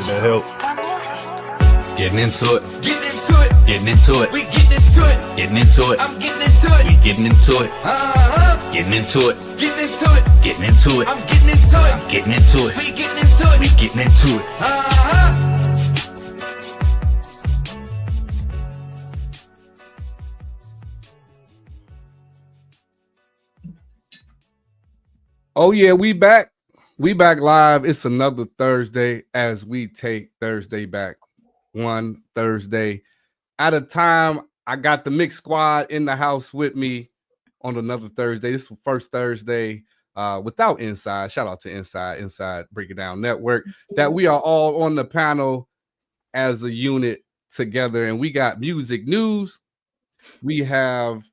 Should that help? Getting into it. Getting into it. Getting into it. We getting into it. Getting into it. I'm getting into it. We getting into it. Getting Getting into it. Getting into it. Getting into it. I'm getting into it. I'm getting into it. We getting into it. We getting into it. Oh yeah, we back. We back live. It's another Thursday as we take Thursday back one Thursday at a time. I got the Mix Squad in the house with me on another Thursday. This is the first Thursday without Inside. Shout out to Inside Break It Down Network, that we are all on the panel as a unit together. And we got music news. We have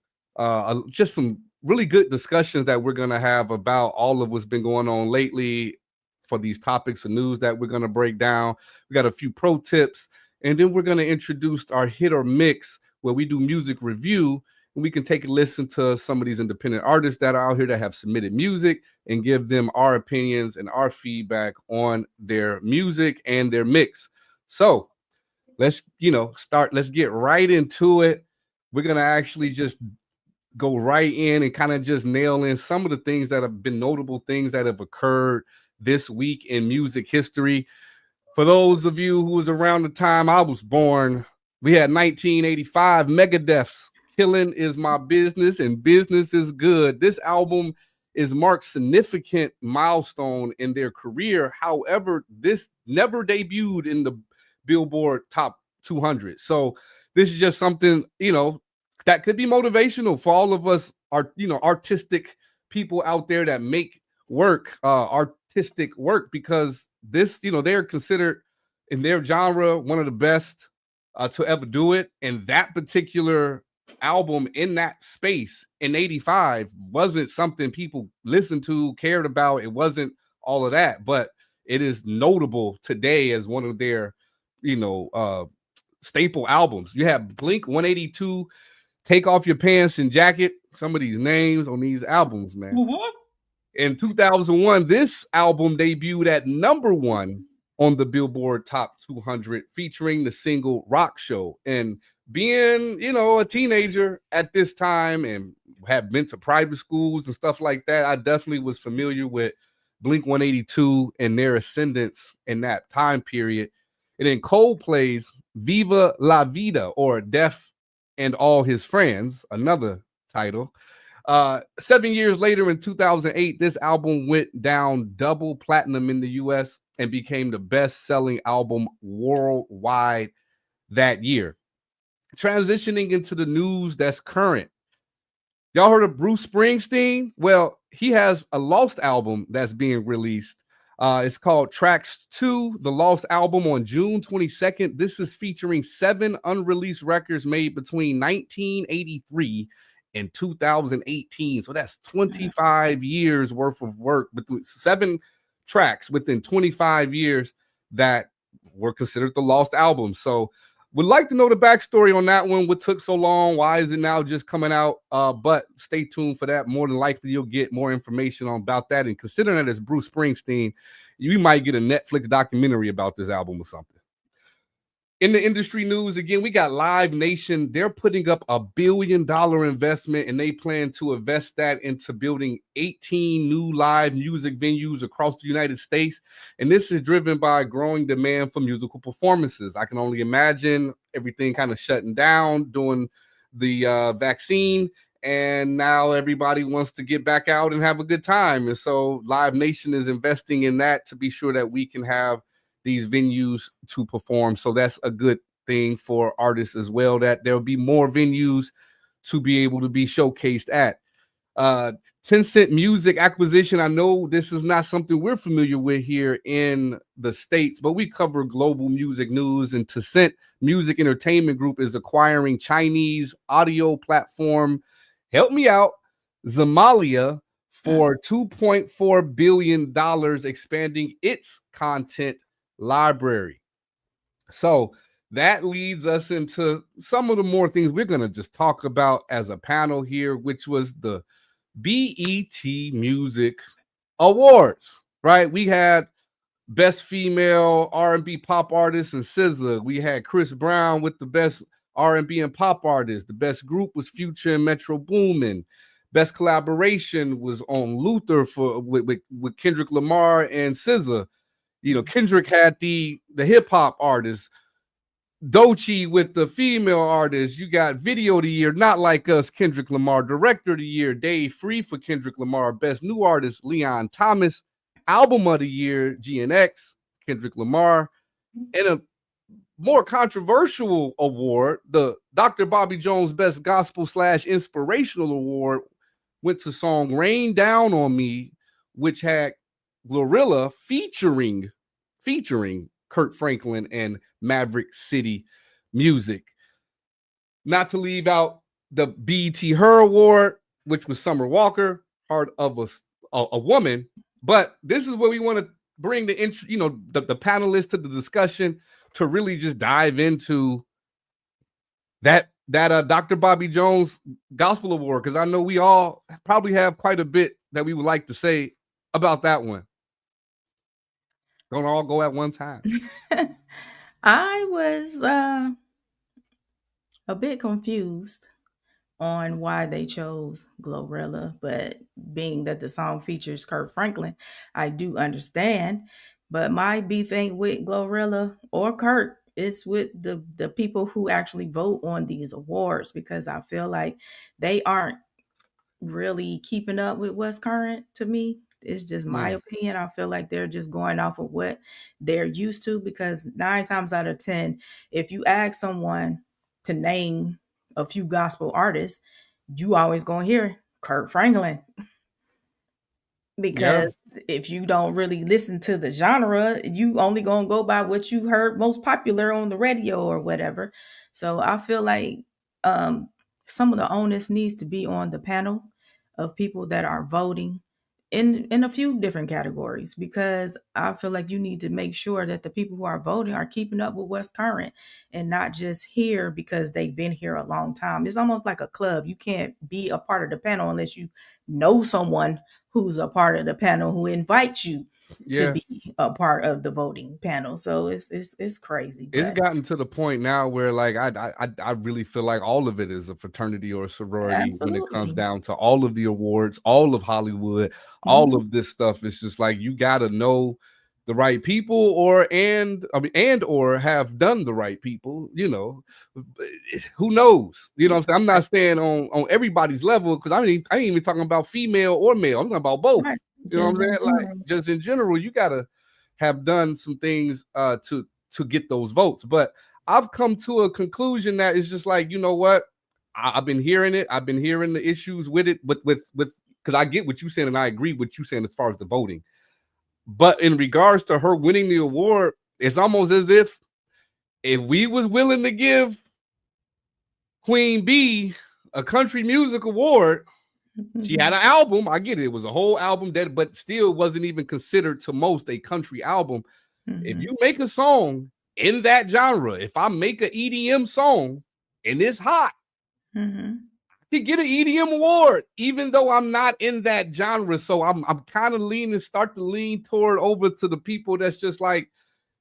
just some really good discussions that we're going to have about all of what's been going on lately for these topics of news that we're going to break down. We got a few pro tips, and then we're going to introduce our hit or mix, where we do music review, and we can take a listen to some of these independent artists that are out here that have submitted music and give them our opinions and our feedback on their music and their mix. So let's get right into it. We're going to actually just go right in and kind of just nail in some of the things that have been notable things that have occurred this week in music history. For those of you who was around the time I was born, we had 1985 Megadeth's Killing Is My Business and Business Is Good. This album marked significant milestone in their career. However, this never debuted in the Billboard Top 200. So this is just something, that could be motivational for all of us, artistic people out there that make artistic work, because this, they're considered in their genre one of the best to ever do it. And that particular album in that space in 85 wasn't something people listened to, cared about. It wasn't all of that, but it is notable today as one of their, staple albums. You have Blink 182, Take Off Your Pants and Jacket. Some of these names on these albums, man. Mm-hmm. In 2001, this album debuted at #1 on the Billboard Top 200, featuring the single Rock Show. And being, a teenager at this time and have been to private schools and stuff like that, I definitely was familiar with Blink 182 and their ascendance in that time period. And then Coldplay's Viva La Vida, or Death and All His Friends, another title. 7 years later, in 2008, this album went down double platinum in the US and became the best-selling album worldwide that year. Transitioning into the news that's current. Y'all heard of Bruce Springsteen? Well, he has a Lost album that's being released. It's called Tracks 2, the Lost album, on June 22nd. This is featuring 7 unreleased records made between 1983 and 2018. So that's 25 years worth of work, between 7 tracks within 25 years that were considered the Lost album. So would like to know the backstory on that one. What took so long? Why is it now just coming out? But stay tuned for that. More than likely, you'll get more information about that. And considering that it's Bruce Springsteen, you might get a Netflix documentary about this album or something. In the industry news, again, we got Live Nation. They're putting up $1 billion investment, and they plan to invest that into building 18 new live music venues across the United States. And this is driven by growing demand for musical performances. I can only imagine everything kind of shutting down during the vaccine, and now everybody wants to get back out and have a good time. And so Live Nation is investing in that to be sure that we can have these venues to perform. So that's a good thing for artists as well, that there'll be more venues to be able to be showcased at. 10-Cent Music acquisition. I know this is not something we're familiar with here in the States, but we cover global music news, and 10-Cent Music Entertainment Group is acquiring Chinese audio platform, help me out, Zamalia, for $2.4 billion, expanding its content library. So that leads us into some of the more things we're going to just talk about as a panel here, which was the BET Music Awards, right? We had best female R&B pop artist and SZA. We had Chris Brown with the best R&B and pop artist. The best group was Future and Metro Boomin. Best collaboration was on Luther with Kendrick Lamar and SZA. You know, Kendrick had the hip hop artist. Doechii with the female artist. You got video of the year, Not Like Us, Kendrick Lamar. Director of the year, Dave Free for Kendrick Lamar. Best new artist, Leon Thomas. Album of the year, GNX, Kendrick Lamar. And a more controversial award, the Dr. Bobby Jones Best Gospel / Inspirational Award, went to song Rain Down on Me, which had Glorilla featuring Kurt Franklin and Maverick City Music. Not to leave out the BET Her Award, which was Summer Walker, Heart of a Woman. But this is where we want to bring the panelists to the discussion to really just dive into that Dr. Bobby Jones Gospel Award, because I know we all probably have quite a bit that we would like to say about that one. Don't all go at one time. I was a bit confused on why they chose Glorilla, but being that the song features Kurt Franklin, I do understand. But my beef ain't with Glorilla or Kurt. It's with the people who actually vote on these awards, because I feel like they aren't really keeping up with what's current to me. It's just my opinion. I feel like they're just going off of what they're used to, because 9 times out of 10, if you ask someone to name a few gospel artists, you always gonna hear Kurt Franklin. Because if you don't really listen to the genre, you only gonna go by what you heard most popular on the radio or whatever. So I feel like some of the onus needs to be on the panel of people that are voting in a few different categories, because I feel like you need to make sure that the people who are voting are keeping up with what's current and not just here because they've been here a long time. It's almost like a club. You can't be a part of the panel unless you know someone who's a part of the panel who invites you to be a part of the voting panel. So it's crazy. It's gotten to the point now where, like, I really feel like all of it is a fraternity or a sorority. Absolutely. When it comes down to all of the awards, all of Hollywood, all of this stuff. It's just like you gotta know the right people, or have done the right people. You know, who knows? You know what I'm saying? I'm not saying on everybody's level, because I ain't even talking about female or male. I'm talking about both. Right. You know what I'm saying? Like, just in general, you gotta have done some things to get those votes. But I've come to a conclusion that it's just like, you know what? I've been hearing it. I've been hearing the issues with it, with because I get what you're saying and I agree with you saying as far as the voting. But in regards to her winning the award, it's almost as if we was willing to give Queen Bee a country music award, she had an album. I get it. It was a whole album but still wasn't even considered to most a country album. If you make a song in that genre, if I make an EDM song and it's hot, I could get an EDM award, even though I'm not in that genre. So I'm kind of start to lean toward over to the people that's just like,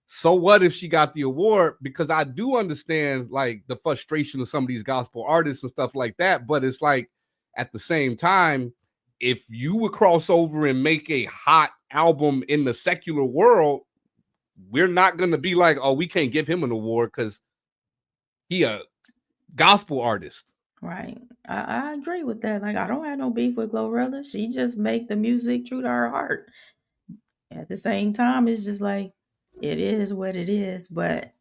so what if she got the award? Because I do understand like the frustration of some of these gospel artists and stuff like that. But it's like, at the same time, if you would cross over and make a hot album in the secular world, we're not going to be like, oh, we can't give him an award because he a gospel artist. Right. I agree with that. Like, I don't have no beef with Glorilla. She just make the music true to her heart. At the same time, it's just like, it is what it is. But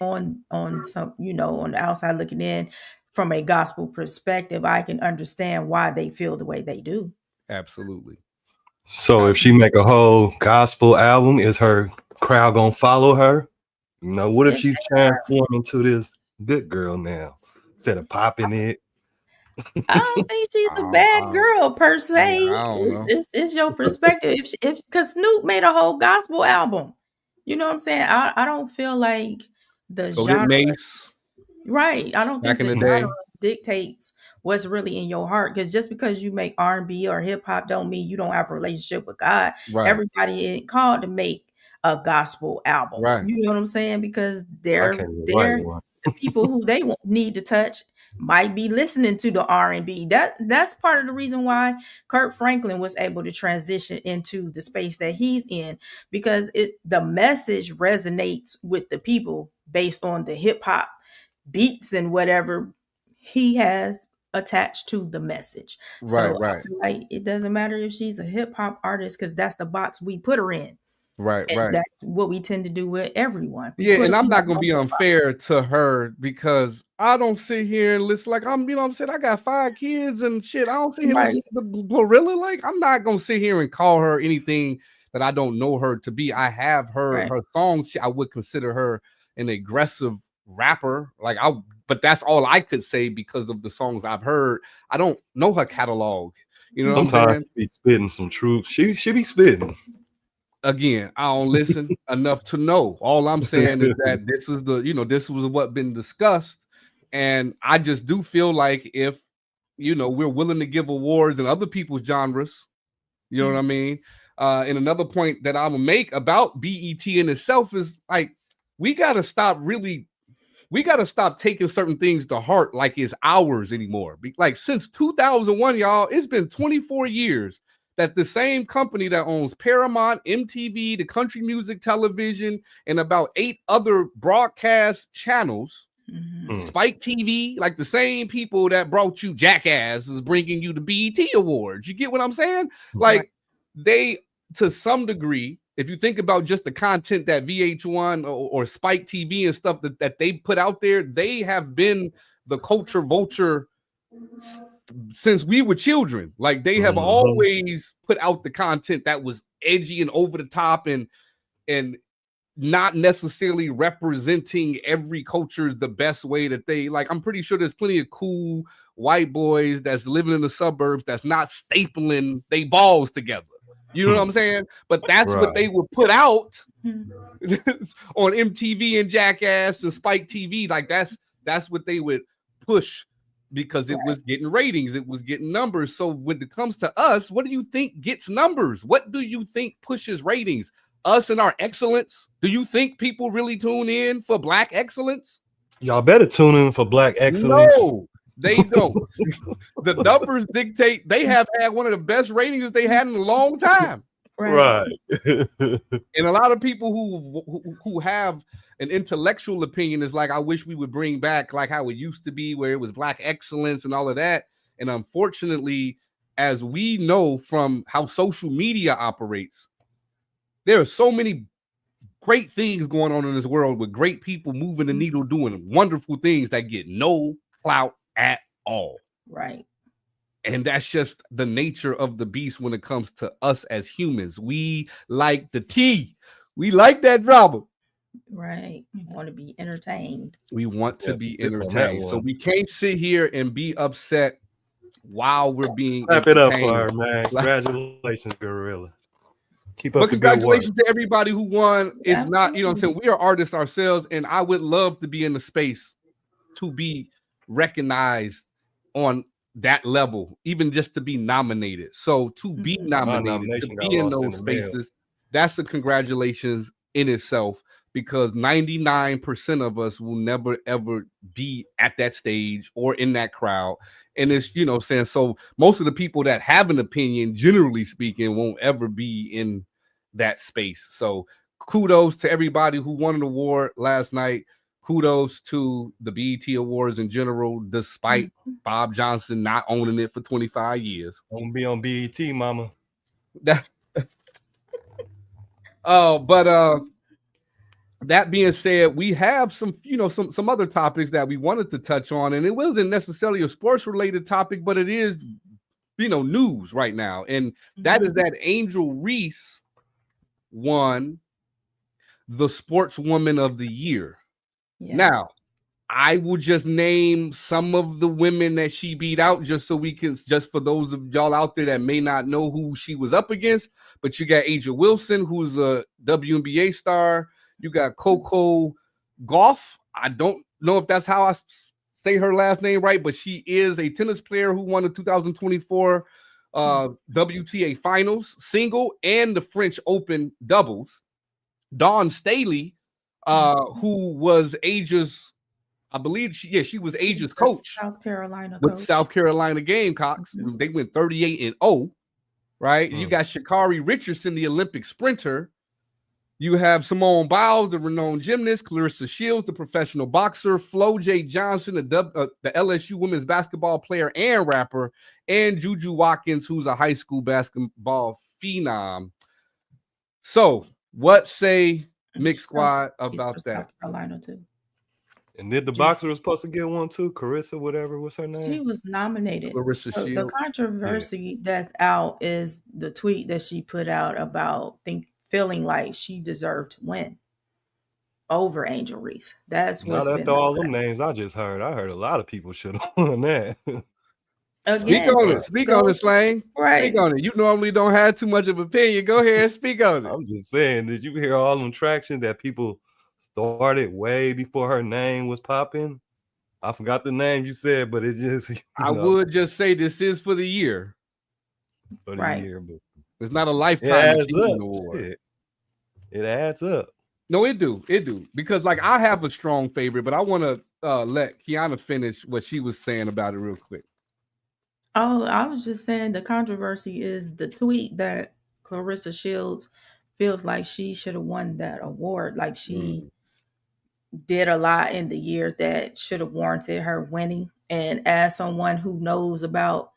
on some, on the outside looking in, from a gospel perspective, I can understand why they feel the way they do. Absolutely. So if she make a whole gospel album, is her crowd gonna follow her? You know, what if she transform into this good girl now instead of popping it? I don't think she's a bad girl per se. It's your perspective. If because Snoop made a whole gospel album, you know what I'm saying? I don't feel like the genre. Right. I don't think the genre dictates what's really in your heart, because just because you make R&B or hip hop don't mean you don't have a relationship with God. Right. Everybody ain't called to make a gospel album. Right. You know what I'm saying? Because I they're can't even write one. the people who they need to touch might be listening to the R&B. That's part of the reason why Kurt Franklin was able to transition into the space that he's in, because the message resonates with the people based on the hip hop beats and whatever he has attached to the message. Right, So right. I feel like it doesn't matter if she's a hip hop artist, because that's the box we put her in. Right, And right. that's what we tend to do with everyone. We Yeah, put and them I'm in not a gonna be box. unfair to her because I don't sit here and listen like I'm, you know what I'm saying? I got 5 kids and shit. I don't sit here and Right. listen to the Glorilla. Like, I'm not gonna sit here and call her anything that I don't know her to be. I have heard Right. her songs. I would consider her an aggressive rapper. But that's all I could say because of the songs I've heard. I don't know her catalog. You know what I'm Sometimes saying? she be spitting some truth. She be spitting. Again, I don't listen enough to know. All I'm saying is that this is this was what been discussed, and I just do feel like if we're willing to give awards in other people's genres, you know what I mean. And another point that I will make about BET in itself is like we gotta stop taking certain things to heart like it's ours anymore. Like since 2001, y'all, it's been 24 years that the same company that owns Paramount, MTV, the Country Music Television, and about 8 other broadcast channels, Spike TV, like the same people that brought you Jackass is bringing you the BET Awards. You get what I'm saying? Like they, to some degree, if you think about just the content that VH1 or Spike TV and stuff that they put out there, they have been the culture vulture since we were children. Like they have always put out the content that was edgy and over the top and not necessarily representing every culture the best way that they like. I'm pretty sure there's plenty of cool white boys that's living in the suburbs that's not stapling they balls together. You know what I'm saying? But that's what they would put out on MTV and Jackass and Spike TV. Like that's what they would push because it was getting ratings, it was getting numbers. So when it comes to us, what do you think gets numbers? What do you think pushes ratings? Us and our excellence? Do you think people really tune in for Black excellence? Y'all better tune in for Black excellence. No, they don't. The numbers dictate. They have had one of the best ratings they had in a long time. Right. And a lot of people who have an intellectual opinion is like, I wish we would bring back like how it used to be, where it was Black excellence and all of that. And unfortunately, as we know from how social media operates, there are so many great things going on in this world with great people moving the needle, doing wonderful things that get no clout at all. Right. And that's just the nature of the beast when it comes to us as humans. We like the tea. We like that drama. Right. We want to be entertained. We want to be entertained. So we can't sit here and be upset while we're being Clap it up for her, man. Congratulations, Gorilla. Keep up. But congratulations to everybody who won. It's not, you know what I'm saying? We are artists ourselves, and I would love to be in the space to be recognized on that level, even just to be nominated. So to be nominated, to be in those spaces, that's a congratulations in itself, because 99% of us will never ever be at that stage or in that crowd. And it's, you know, saying, so most of the people that have an opinion, generally speaking, won't ever be in that space. So kudos to everybody who won an award last night. Kudos to the BET Awards in general, despite Bob Johnson not owning it for 25 years. Don't be on BET, mama. That being said, we have some other topics that we wanted to touch on, and it wasn't necessarily a sports related topic, but it is, news right now. And that is that Angel Reese won the Sportswoman of the Year. Yes. Now, I will just name some of the women that she beat out just for those of y'all out there that may not know who she was up against. But you got Aja Wilson, who's a WNBA star. You got Coco Gauff. I don't know if that's how I say her last name right, but she is a tennis player who won the 2024 WTA Finals single and the French Open doubles. Dawn Staley, who was Asia's, I believe she was Asia's coach South Carolina with coach. South Carolina Gamecocks. They went 38-0, right? You got Sha'Carri Richardson, the Olympic sprinter. You have Simone Biles, the renowned gymnast, Clarissa Shields, the professional boxer, Flo J. Johnson, the LSU women's basketball player and rapper, and Juju Watkins, who's a high school basketball phenom. So, what say Mix Squad about that? South Carolina too. And did the boxer was supposed to get one too? Carissa, whatever, what's her name? She was nominated. Clarissa The Shields. controversy that's out is the tweet that she put out about feeling like she deserved to win over Angel Reese. That's what's Not been after all them names I just heard. I heard a lot of people should have won that. Speak on it. Speak on it, Slang. Right. Speak on it. You normally don't have too much of opinion. Go ahead and speak on it. I'm just saying, did you hear all them traction that people started way before her name was popping? I forgot the name you said, but it just I would just say this is for the year. For the year, but it's not a lifetime achievement award. Shit. It adds up. No, it do. Because like I have a strong favorite, but I want to let Kiana finish what she was saying about it real quick. Oh, I was just saying the controversy is the tweet that Clarissa Shields feels like she should have won that award. Like she did a lot in the year that should have warranted her winning. And as someone who knows about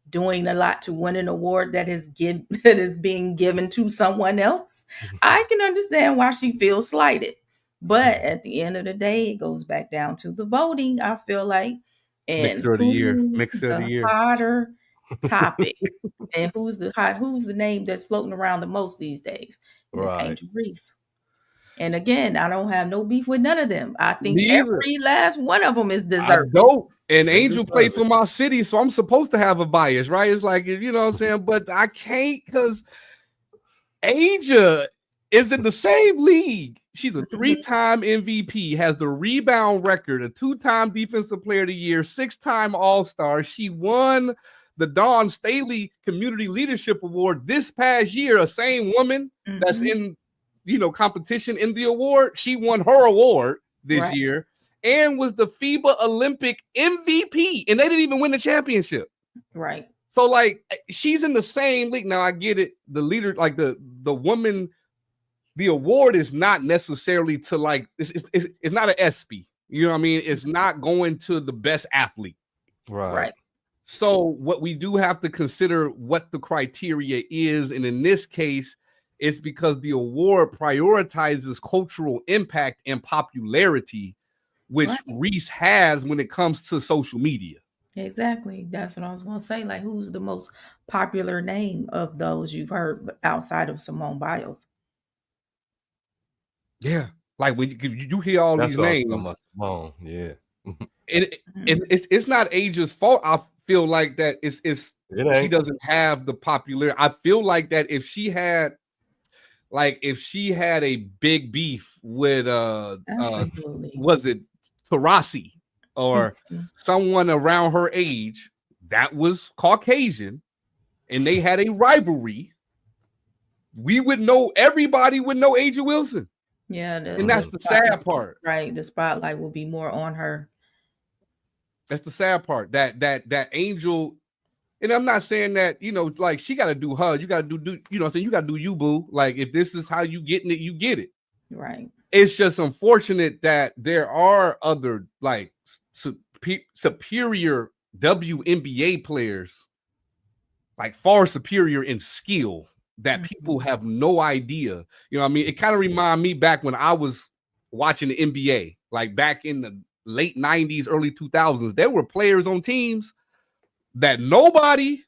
doing a lot to win an award that is being given to someone else, I can understand why she feels slighted. But at the end of the day, it goes back down to the voting, I feel like. And Mixer of the year. Mixer of the year. Hotter topic. And who's the name that's floating around the most these days? It's Angel Reese. And again, I don't have no beef with none of them. I think every last one of them is deserving. And Angel played for my city, so I'm supposed to have a bias, right? It's like, you know what I'm saying? But I can't because Asia is in the same league. She's a 3-time MVP, has the rebound record, a 2-time Defensive Player of the Year, 6-time All-Star. She won the Dawn Staley Community Leadership Award this past year. A same woman that's in, competition in the award. She won her award this year and was the FIBA Olympic MVP, and they didn't even win the championship. Right. So, like, she's in the same league. Now, I get it. The leader, like the woman. The award is not necessarily to like it's not an ESPY. You know what I mean? It's not going to the best athlete. Right. So what we do have to consider what the criteria is, and in this case, it's because the award prioritizes cultural impact and popularity, which Reese has when it comes to social media. Exactly. That's what I was going to say. Like, who's the most popular name of those you've heard outside of Simone Biles? Yeah, like when you hear all these names, it's not Asia's fault. I feel like that she doesn't have the popularity. I feel like that if she had a big beef with was it Tarasi or someone around her age that was Caucasian, and they had a rivalry, everybody would know Asia Wilson. Yeah, and that's the sad part, right? The spotlight will be more on her. That's the sad part. That Angel, and I'm not saying that like she got to do her. You got to do what I'm saying. You got to do you, boo. Like if this is how you getting it, you get it. Right. It's just unfortunate that there are other like superior WNBA players, like far superior in skill, that people have no idea. You know what I mean? It kind of reminds me back when I was watching the NBA, like back in the late 90s, early 2000s. There were players on teams that nobody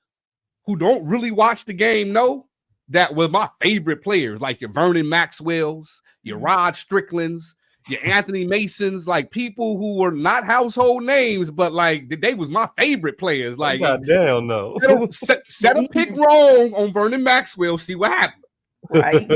who don't really watch the game know that were my favorite players, like your Vernon Maxwell's, your Rod Strickland's, your Anthony Mason's, like people who were not household names, but like they was my favorite players. Like, goddamn, no. Set a pick wrong on Vernon Maxwell, see what happened. Right.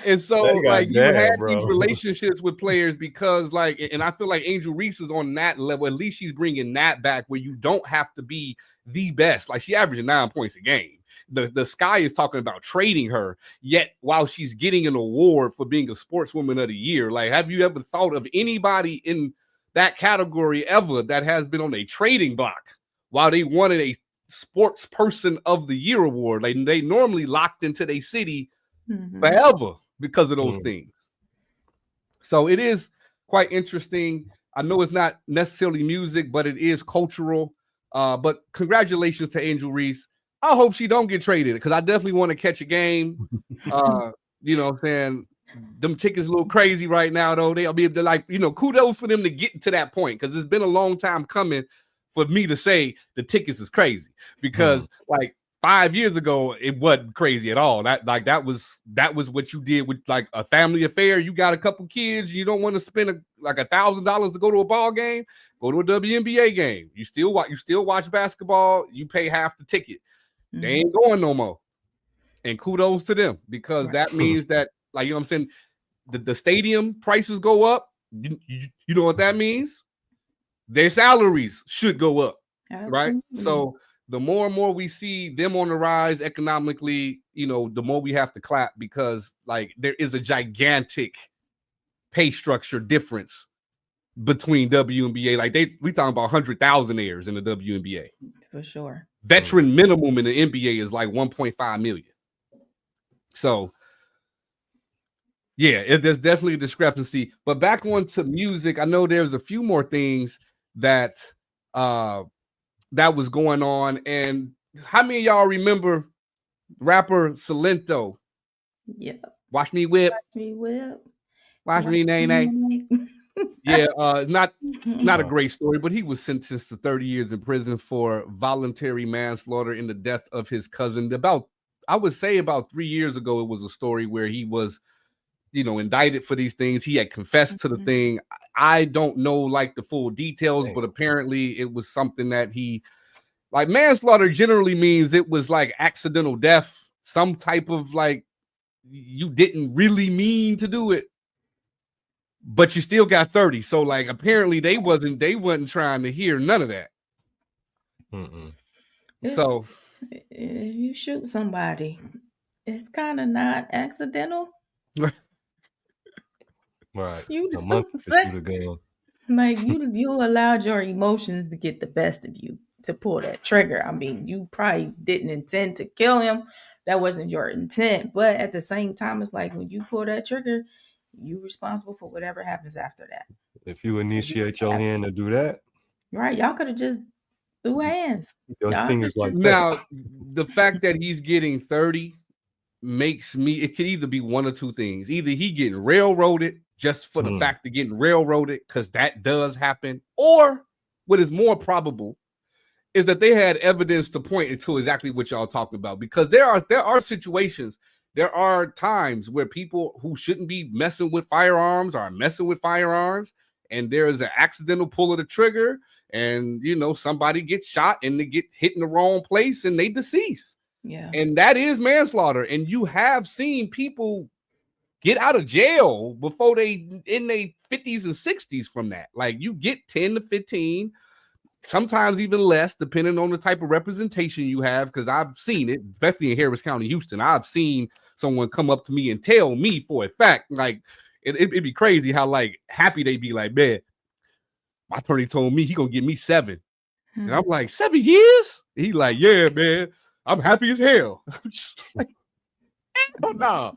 And so, They got like, you had bad, these bro. relationships with players because, like, and I feel like Angel Reese is on that level. At least she's bringing that back where you don't have to be the best. Like, she averaging 9 points a game. The Sky is talking about trading her, yet while she's getting an award for being a sportswoman of the year. Like, have you ever thought of anybody in that category ever that has been on a trading block while they wanted a sports person of the year award? Like, they normally locked into their city forever because of those things. So it is quite interesting. I know it's not necessarily music, but it is cultural. But congratulations to Angel Reese. I hope she don't get traded because I definitely want to catch a game. You know what I'm saying? Them tickets a little crazy right now, though. They'll be able to, like, you know, kudos for them to get to that point because it's been a long time coming for me to say the tickets is crazy because like 5 years ago it wasn't crazy at all. That was what you did with like a family affair. You got a couple kids, you don't want to spend like $1,000 to go to a ball game. Go to a WNBA game. You still watch basketball. You pay half the ticket. They ain't going no more. And kudos to them because that means that, like, you know what I'm saying, the stadium prices go up. You know what that means? Their salaries should go up, right? So the more and more we see them on the rise economically, you know, the more we have to clap because, like, there is a gigantic pay structure difference between WNBA. Like, we talking about 100,000 in the WNBA. For sure. Veteran minimum in the NBA is like 1.5 million. So, yeah, there's definitely a discrepancy. But back on to music, I know there's a few more things that that was going on. And how many of y'all remember rapper Salento? Yeah. Watch me whip. Watch me whip. Watch me nay. Yeah, not a great story, but he was sentenced to 30 years in prison for voluntary manslaughter in the death of his cousin. I would say about 3 years ago, it was a story where he was, you know, indicted for these things. He had confessed to the thing. I don't know like the full details, but apparently it was something that like manslaughter generally means it was like accidental death, some type of like you didn't really mean to do it, but you still got 30. So like apparently they wasn't trying to hear none of that. So if you shoot somebody, it's kind of not accidental. Right. You A know monkey what could I'm shoot a gun. Like you allowed your emotions to get the best of you to pull that trigger. I mean, you probably didn't intend to kill him. That wasn't your intent. But at the same time, it's like when you pull that trigger, you're responsible for whatever happens after that. If you initiate your hand to do that, right? Y'all could have just threw hands. Your Y'all fingers like that. Now, the fact that he's getting 30 makes me, it could either be one or two things. Either he getting railroaded just for the fact of getting railroaded, because that does happen, or what is more probable is that they had evidence to point to exactly what y'all talking about. Because there are situations, there are times where people who shouldn't be messing with firearms are messing with firearms, and there is an accidental pull of the trigger, and you know somebody gets shot and they get hit in the wrong place and they deceased. Yeah. And that is manslaughter. And you have seen people get out of jail before they in their 50s and 60s from that. Like you get 10 to 15, sometimes even less, depending on the type of representation you have. Because I've seen it, especially in Harris County, Houston. I've seen someone come up to me and tell me for a fact, like it'd be crazy how like happy they be like, man, my attorney told me he gonna give me 7. And I'm like, 7 years? He like, yeah, man, I'm happy as hell. I'm just like, oh no,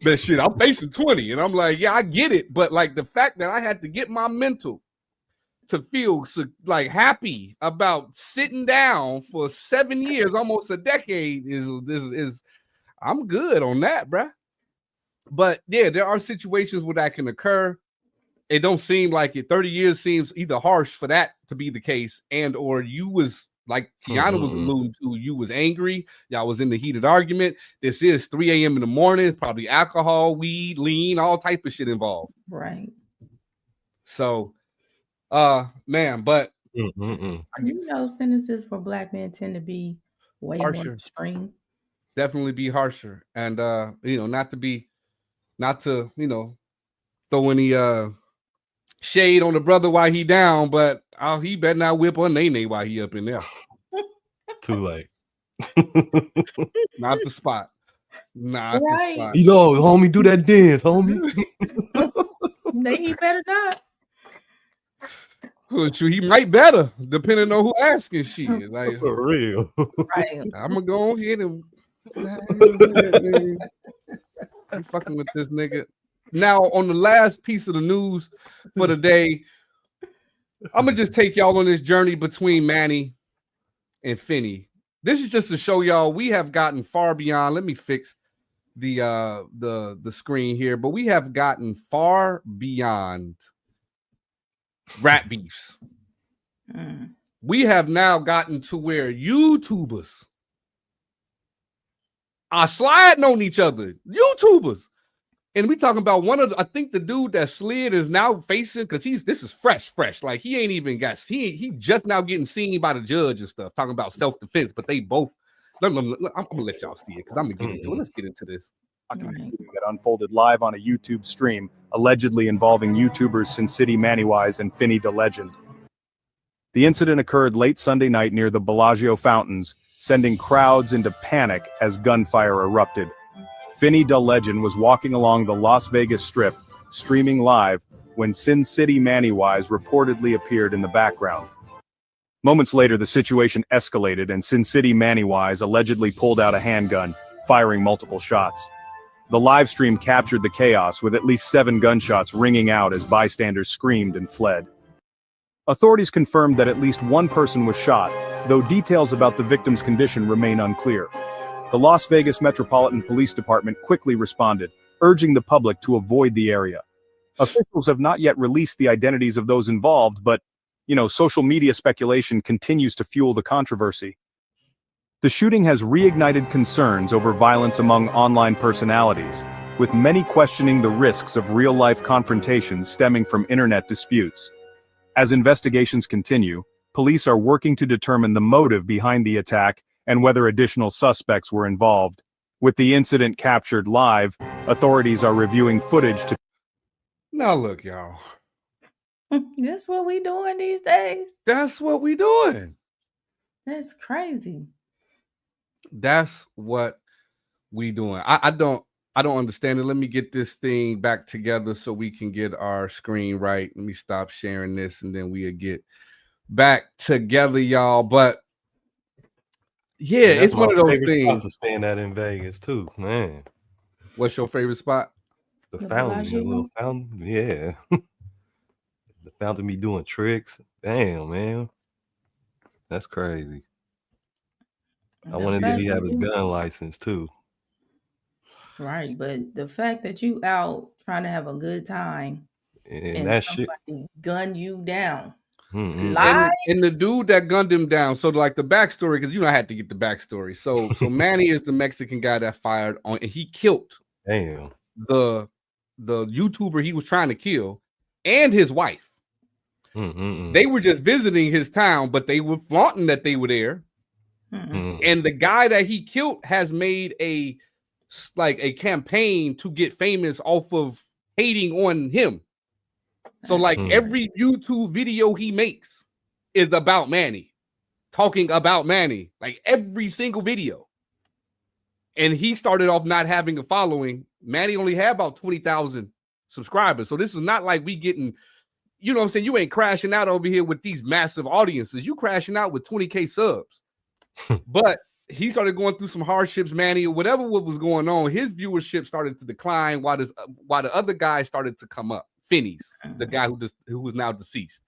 but shit, I'm facing 20, and I'm like, yeah, I get it, but like the fact that I had to get my mental to feel so, like happy about sitting down for 7 years, almost a decade, is I'm good on that, bruh. But yeah, there are situations where that can occur. It don't seem like it. 30 years seems either harsh for that to be the case, and or you was like Kiana was alluding to, you was angry. Y'all was in the heated argument. This is 3 a.m. in the morning, probably alcohol, weed, lean, all type of shit involved. Right. So, man, but you know, sentences for Black men tend to be way harsher. more extreme. Definitely be harsher, and you know, not to be not to, throw any shade on the brother while he down, but he better not whip on Nene while he up in there. Too late. Not the spot. Not the spot. Homie, do that dance, homie. He better not. He might better, depending on who asking shit. Like, for real. Right. I'm gonna go ahead and I'm fucking with this nigga. Now, on the last piece of the news for the day, I'm gonna just take y'all on this journey between Manny and Finney. This is just to show y'all we have gotten far beyond. Let me fix the screen here, but we have gotten far beyond rap beefs. We have now gotten to where YouTubers are sliding on each other. YouTubers. And we talking about I think the dude that slid is now facing, because this is fresh. Like he ain't even got seen. He just now getting seen by the judge and stuff, talking about self-defense. But they both, I'm gonna let y'all see it because I'm gonna get into it. Let's get into this. That unfolded live on a YouTube stream, allegedly involving YouTubers Sin City Mannywise and Finney the Legend. The incident occurred late Sunday night near the Bellagio fountains, sending crowds into panic as gunfire erupted. Finney the Legend was walking along the Las Vegas Strip, streaming live, when Sin City Mannywise reportedly appeared in the background. Moments later, the situation escalated and Sin City Mannywise allegedly pulled out a handgun, firing multiple shots. The live stream captured the chaos, with at least 7 gunshots ringing out as bystanders screamed and fled. Authorities confirmed that at least 1 person was shot, though details about the victim's condition remain unclear. The Las Vegas Metropolitan Police Department quickly responded, urging the public to avoid the area. Officials have not yet released the identities of those involved, but, social media speculation continues to fuel the controversy. The shooting has reignited concerns over violence among online personalities, with many questioning the risks of real-life confrontations stemming from internet disputes. As investigations continue, police are working to determine the motive behind the attack and whether additional suspects were involved. With the incident captured live, authorities are reviewing footage to... Now look, y'all. That's what we doing these days. That's what we doing. That's crazy. That's what we doing. I don't understand it. Let me get this thing back together so we can get our screen right. Let me stop sharing this and then we'll get back together, y'all. But yeah, it's one of those things. To stand at in Vegas too, man. What's your favorite spot? The fountain, the little fountain. Yeah. The fountain be doing tricks. Damn, man. That's crazy. I wanted that he have his gun license too. Right, but the fact that you out trying to have a good time and that somebody shit gun you down. And the dude that gunned him down. So like the backstory, because I had to get the backstory. So Manny is the Mexican guy that fired on, and he killed the YouTuber he was trying to kill and his wife. They were just visiting his town, but they were flaunting that they were there. And the guy that he killed has made a campaign to get famous off of hating on him. So like every YouTube video he makes is about Manny, talking about Manny, like every single video. And he started off not having a following. Manny only had about 20,000 subscribers. So this is not like we getting, you know what I'm saying? You ain't crashing out over here with these massive audiences. You crashing out with 20K subs. But he started going through some hardships, Manny, or whatever what was going on. His viewership started to decline while the other guy started to come up. Finney's, the guy who was now deceased.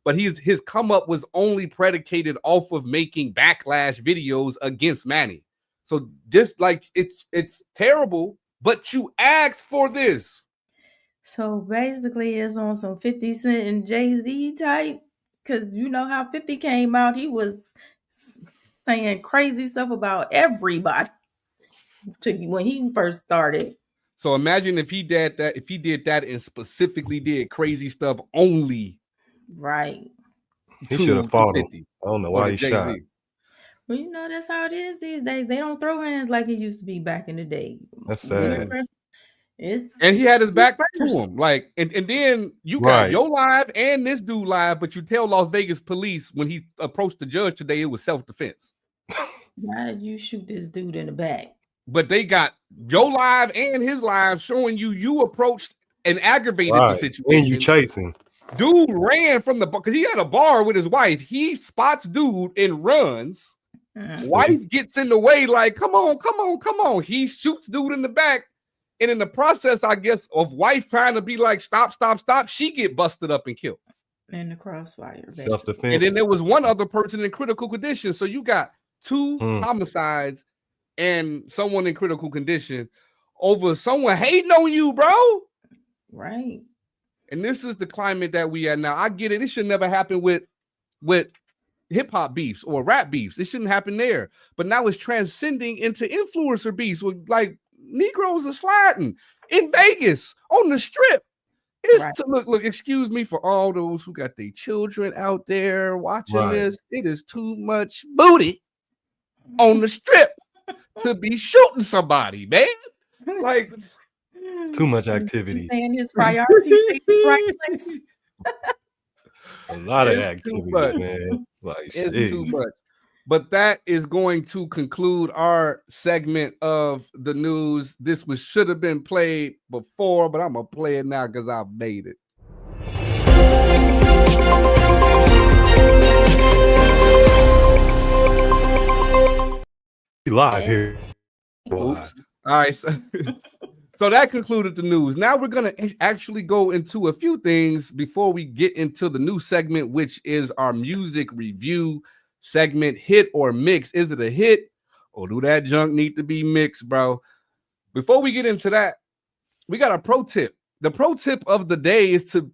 But his come up was only predicated off of making backlash videos against Manny. So this, like, it's terrible, but you asked for this. So basically it's on some 50 Cent and Jay-Z type, because you know how 50 came out, he was saying crazy stuff about everybody when he first started. So imagine if he did that and specifically did crazy stuff only. Right. He should have fought him. I don't know why he shot. Well, you know, that's how it is these days. They don't throw hands like it used to be back in the day. That's sad. And he had his back to first. him. Like, and then you got Right. your live and this dude live, but you tell Las Vegas police when he approached the judge today, it was self-defense. Why did you shoot this dude in the back? But they got your live and his live showing you approached and aggravated the Right. situation. And you chasing. Dude ran from the bar because he had a bar with his wife. He spots dude and runs. Wife gets in the way, like, come on. He shoots dude in the back. And in the process, I guess, of wife trying to be like, stop, she get busted up and killed. In the crossfire. Self-defense. And then there was one other person in critical condition. So you got two homicides and someone in critical condition over someone hating on you, bro. Right. And this is the climate that we are now. I get it. It should never happen with hip-hop beefs or rap beefs. It shouldn't happen there. But now it's transcending into influencer beefs with like Negroes are sliding in Vegas on the strip. It's Right. to look, excuse me for all those who got their children out there watching this. It is too much booty on the strip to be shooting somebody, man. Like too much activity. Saying his priorities in the right place. A lot of It's activity, too much. man. Like it's shit. too much. But that is going to conclude our segment of the news. This should have been played before, but I'm gonna play it now because I made it. We live here. Oops. All right. So that concluded the news. Now we're going to actually go into a few things before we get into the new segment, which is our music review segment. Hit or mix? Is it a hit or do that junk need to be mixed, bro? Before we get into that, we got a pro tip. The pro tip of the day is to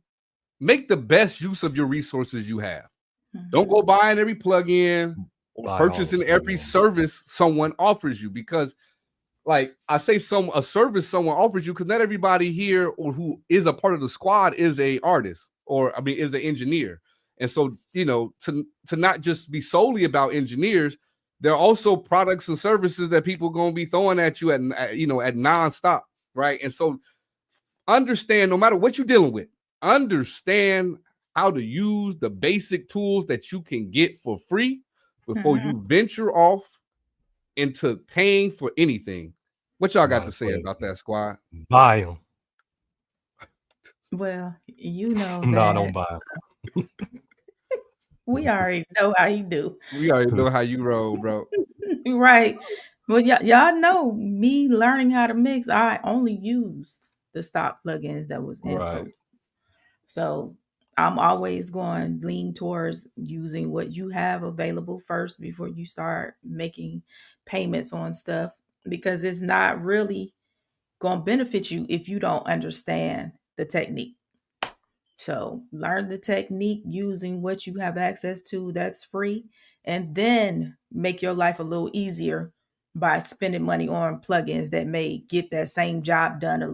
make the best use of your resources you have. Don't go buying every plugin or purchasing every service someone offers you, because like I say, a service someone offers you, because not everybody here or who is a part of the squad is a artist or is an engineer. And so, to not just be solely about engineers, there are also products and services that people going to be throwing at you at nonstop, right? And so understand, no matter what you're dealing with, understand how to use the basic tools that you can get for free before you venture off into paying for anything. What y'all got to say about that, squad? Buy them. Well, No, I don't buy them. We already know how you do. We already know how you roll, bro. Right. Well, y'all know me learning how to mix. I only used the stock plugins that was in Pro. So I'm always going to lean towards using what you have available first before you start making payments on stuff, because it's not really going to benefit you if you don't understand the technique. So learn the technique using what you have access to that's free, and then make your life a little easier by spending money on plugins that may get that same job done a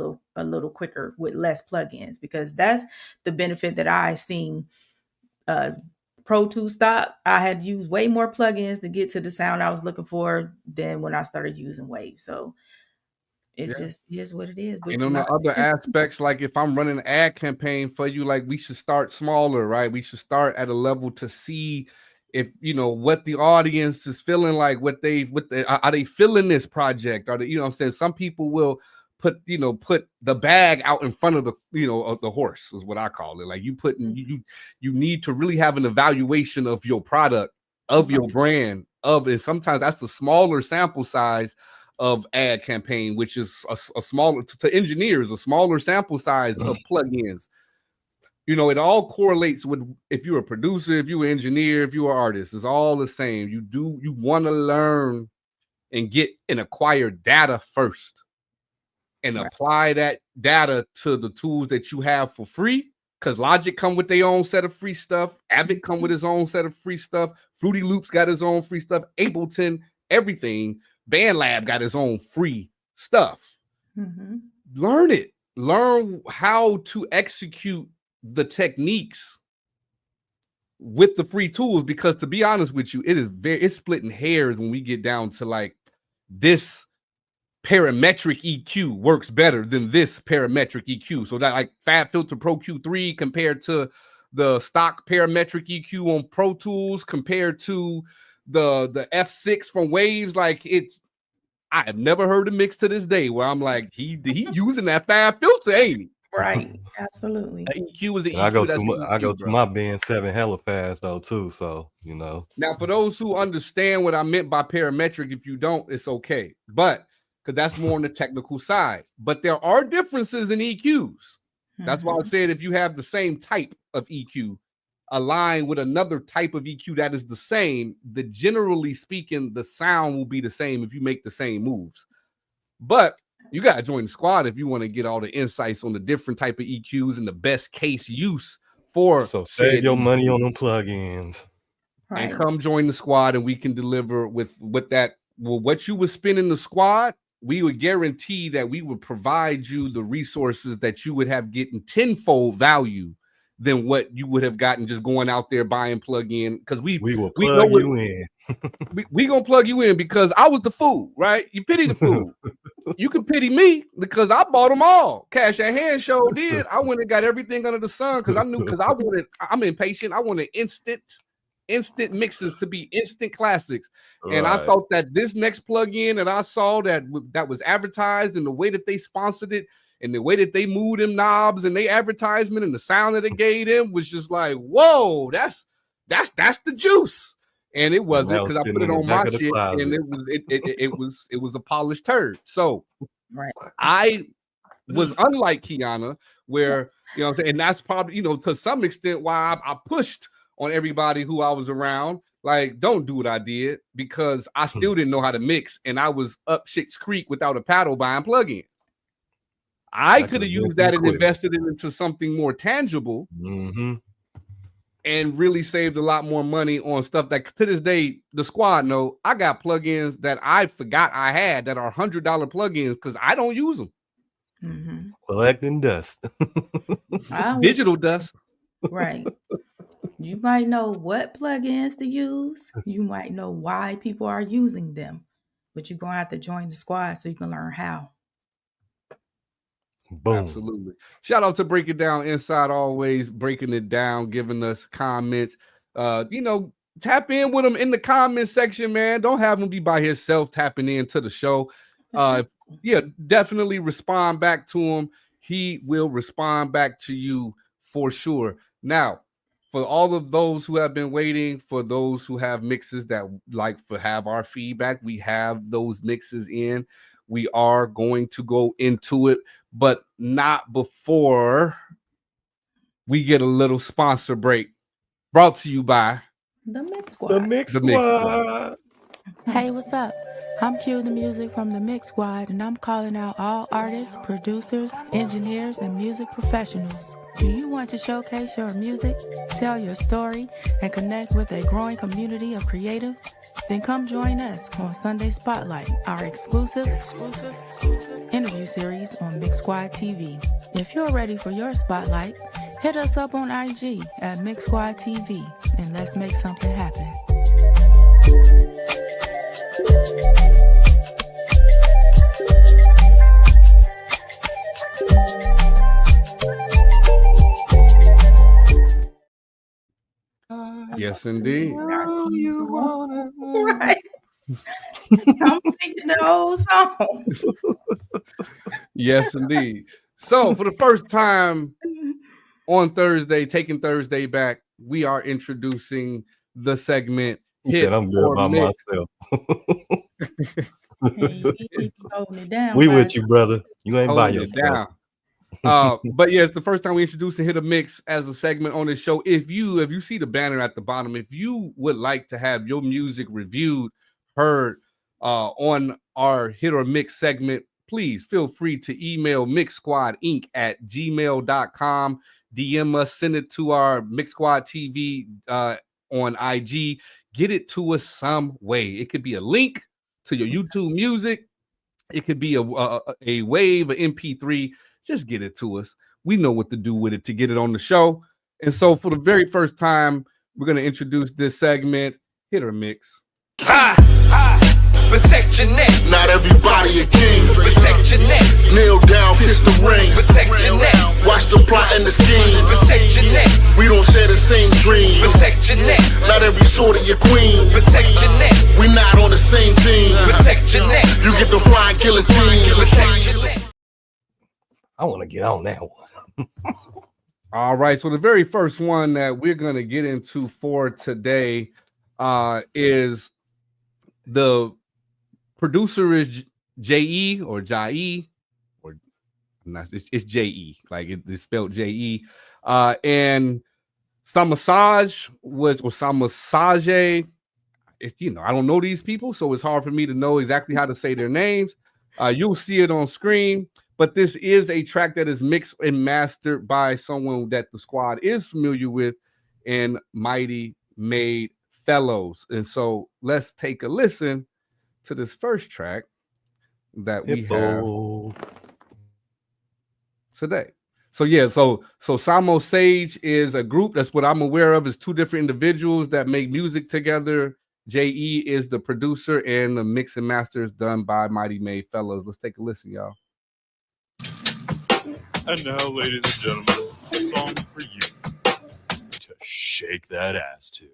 little quicker with less plugins, because that's the benefit that I seen. Pro 2 stock, I had used way more plugins to get to the sound I was looking for than when I started using Wave. So it just is what it is. But and on the other aspects, like if I'm running an ad campaign for you, like we should start smaller, right? We should start at a level to see if what the audience is feeling like, are they feeling this project? Are they, I'm saying, some people will put the bag out in front of the horse, is what I call it. Like you need to really have an evaluation of your product, of your brand, and sometimes that's a smaller sample size of ad campaign, which is a smaller, to engineers, a smaller sample size of plugins. It all correlates with if you're a producer, if you're an engineer, if you're an artist, it's all the same. You want to learn and get and acquire data first, and apply that data to the tools that you have for free. Because Logic come with their own set of free stuff. Avid come with his own set of free stuff. Fruity Loops got his own free stuff. Ableton, everything. BandLab got his own free stuff. Learn it. Learn how to execute the techniques with the free tools, because to be honest with you, it's splitting hairs when we get down to like this parametric EQ works better than this parametric EQ. So that like Fab Filter Pro Q3 compared to the stock parametric EQ on Pro Tools compared to the F6 from Waves, like I have never heard a mix to this day where I'm like, he using that Fab Filter, ain't he? Right, absolutely. That EQ is the And EQ. I go to my Ben 7 hella fast though too, so you know. Now, for those who understand what I meant by parametric, if you don't, it's okay. But because that's more on the technical side. But there are differences in EQs. That's why I said if you have the same type of EQ aligned with another type of EQ that is the same, generally speaking, the sound will be the same if you make the same moves. But you got to join the squad if you want to get all the insights on the different type of EQs and the best case use for. So save your money on them plugins. Right. And come join the squad, and we can deliver with that. Well, what you would spend in the squad, we would guarantee that we would provide you the resources that you would have getting tenfold value than what you would have gotten just going out there buying plug-in. Because we will plug you in. we gonna plug you in because I was the fool, right? You pity the fool. You can pity me because I bought them all. Cash at hand show did. I went and got everything under the sun because I knew, because I'm impatient. I wanted instant mixes to be instant classics. Right. And I thought that this next plug-in that I saw that was advertised, and the way that they sponsored it and the way that they moved them knobs and they advertisement and the sound that it gave them was just like, whoa, that's the juice. And it wasn't, because I put it on my shit and it was a polished turd. So right. I was unlike Kiana, where, you know what I'm saying, and that's probably, you know, to some extent why I pushed on everybody who I was around, like, don't do what I did, because I still didn't know how to mix, and I was up Shit's Creek without a paddle buying plugins. I could have used that and invested it into something more tangible, and really saved a lot more money on stuff that, to this day, the squad know I got plugins that I forgot I had that are $100 plugins because I don't use them. Collecting dust. Digital dust. Right. You might know what plugins to use. You might know why people are using them, but you're going to have to join the squad so you can learn how. Boom. Absolutely. Shout out to Break It Down Inside, always breaking it down, giving us comments. You know, tap in with him in the comment section, man. Don't have him be by himself tapping into the show. Yeah, definitely respond back to him. He will respond back to you for sure. Now, for all of those who have been waiting, for those who have mixes that like to have our feedback, we have those mixes in. We are going to go into it, but not before we get a little sponsor break. Brought to you by the Mix Squad. The Mix Squad. Hey, what's up? I'm Q, the music from the Mix Squad, and I'm calling out all artists, producers, engineers, and music professionals. Do you want to showcase your music, tell your story, and connect with a growing community of creatives? Then come join us on Sunday Spotlight, our exclusive interview series on Mixsquadtv. If you're ready for your spotlight, hit us up on IG at Mixsquadtv, and let's make something happen. Yes, indeed. Right. I'm singing the whole song. Yes, indeed. So, for the first time on Thursday, taking Thursday back, we are introducing the segment. I'm good by myself. Hey, holding it down, we with you, brother. You ain't by yourself. But yeah, it's the first time we introduce and hit a mix as a segment on this show. If you see the banner at the bottom, if you would like to have your music reviewed, heard on our hit or mix segment, please feel free to email mixsquadinc@gmail.com. DM us, send it to our Mixsquadtv on IG. Get it to us some way. It could be a link to your YouTube music. It could be a wave, an MP3. Just get it to us. We know what to do with it to get it on the show. And so for the very first time, we're going to introduce this segment, Hit or Mix. Protect your neck. Not everybody a king. Protect your neck. Kneel down, kiss the ring. Protect your neck. Watch the plot and the scheme. Protect your neck. We don't share the same dream. Protect your neck. Not every sword of your queen. Protect your neck. We not on the same team. Protect your neck. You get the flying guillotine. Protect your neck. I want to get on that one. All right, so the very first one that we're going to get into for today is the producer is J.E. or Jai, or not, it's J.E. Like it's spelled J.E. And Samasage was, or Samasage, I don't know these people, so it's hard for me to know exactly how to say their names. You'll see it on screen. But this is a track that is mixed and mastered by someone that the squad is familiar with, and Mighty Made Fellows. And so let's take a listen to this first track that we have today. So yeah, so Samo Sage is a group. That's what I'm aware of, is two different individuals that make music together. J.E. is the producer, and the mix and master is done by Mighty Made Fellows. Let's take a listen, y'all. And now, ladies and gentlemen, a song for you to shake that ass to.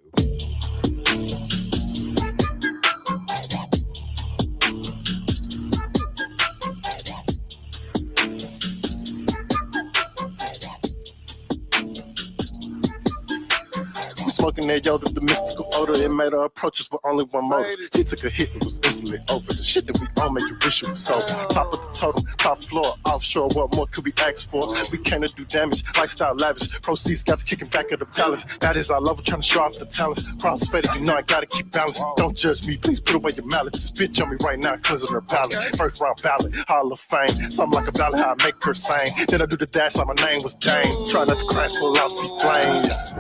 We smoking that yo, the mystical odor. It made her approach us with only one motive. She took a hit, it was instantly over. The shit that we all make you wish it was over. Top of the totem, top floor, offshore. What more could we ask for? We came to do damage, lifestyle lavish. Proceeds got to kicking back at the palace. That is our level, trying to show off the talents. Crossfaded, you know I gotta keep balance. Don't judge me, please put away your mallet. This bitch on me right now, cleansing her palate. First round ballot, Hall of Fame. Something like a ballad, how I make her sing. Then I do the dash like my name was Dane. Try not to crash, pull out, see flames.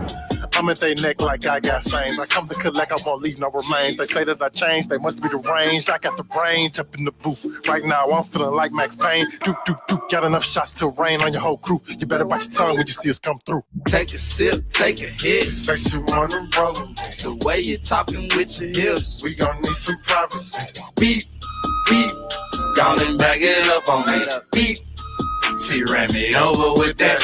I'm at their neck like I got fangs. I come to collect, I won't leave no remains. They say that I changed, they must be the range. I got the range up in the booth. Right now, I'm feeling like Max Payne. Duke, got enough shots to rain on your whole crew. You better bite your tongue when you see us come through. Take a sip, take a hit. Sex you on the road. The way you're talking with your hips. We gon' need some privacy. Beep, beep. Gone and back it up on me. Beep. She ran me over with that.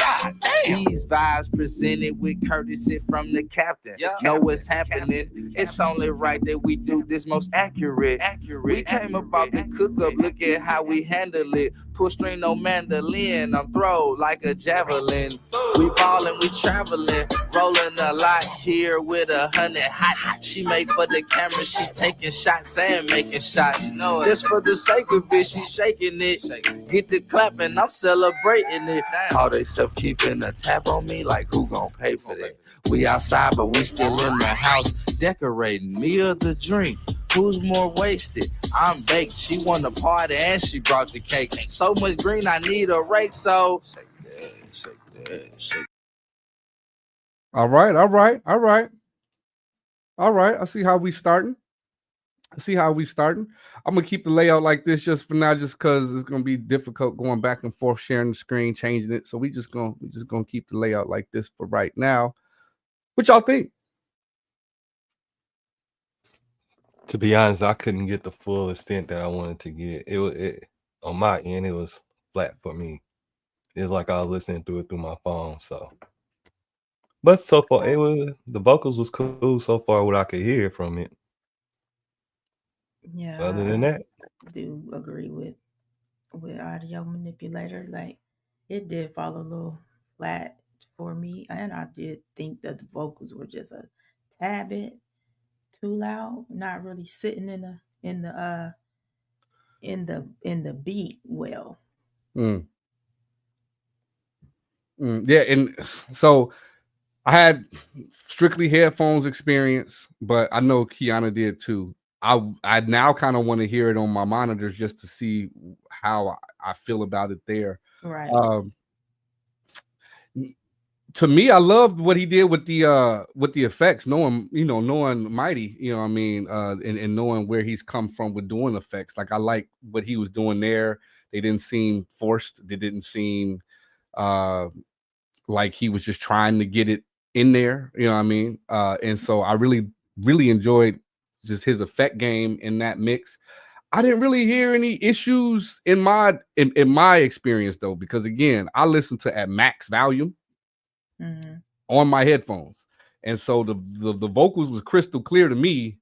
These vibes presented with courtesy from the captain. Know what's happening. It's only right that we do this most accurate. We came about the cook up. Look at how we handle it. Pull string, no mandolin. I'm throw like a javelin. We ballin', we traveling. Rolling a lot here with 100 hot. She made for the camera. She taking shots and making shots. Just for the sake of it, she shaking it. Get the clapping, I'm celebrating it. All they self keeping a tab on me, like who gon' pay for that? We outside, but we still in the house decorating. Me or the drink? Who's more wasted? I'm baked. She won the party and she brought the cake. So much green, I need a rake. So shake that, shake that, shake. All right. I see how we starting. I'm gonna keep the layout like this just for now, just because it's gonna be difficult going back and forth, sharing the screen, changing it. So we just gonna keep the layout like this for right now. What y'all think? To be honest, I couldn't get the full extent that I wanted to get. It on my end, it was flat for me. It was like I was listening through it through my phone. So, but so far, the vocals was cool so far. What I could hear from it. Yeah. Other than that, I do agree with Audio Manipulator. Like, it did fall a little flat for me, and I did think that the vocals were just a tad bit too loud, not really sitting in the beat well. Yeah, and so I had strictly headphones experience, but I know Kiana did too. I now kind of want to hear it on my monitors just to see how I feel about it there. Right. To me, I loved what he did with the effects, knowing Mighty, and knowing where he's come from with doing effects. Like, I like what he was doing there. They didn't seem forced. They didn't seem like he was just trying to get it in there. You know what I mean? And so I really, really enjoyed just his effect game in that mix. I didn't really hear any issues in my experience though, because again, I listened to at max volume on my headphones, and so the vocals was crystal clear to me,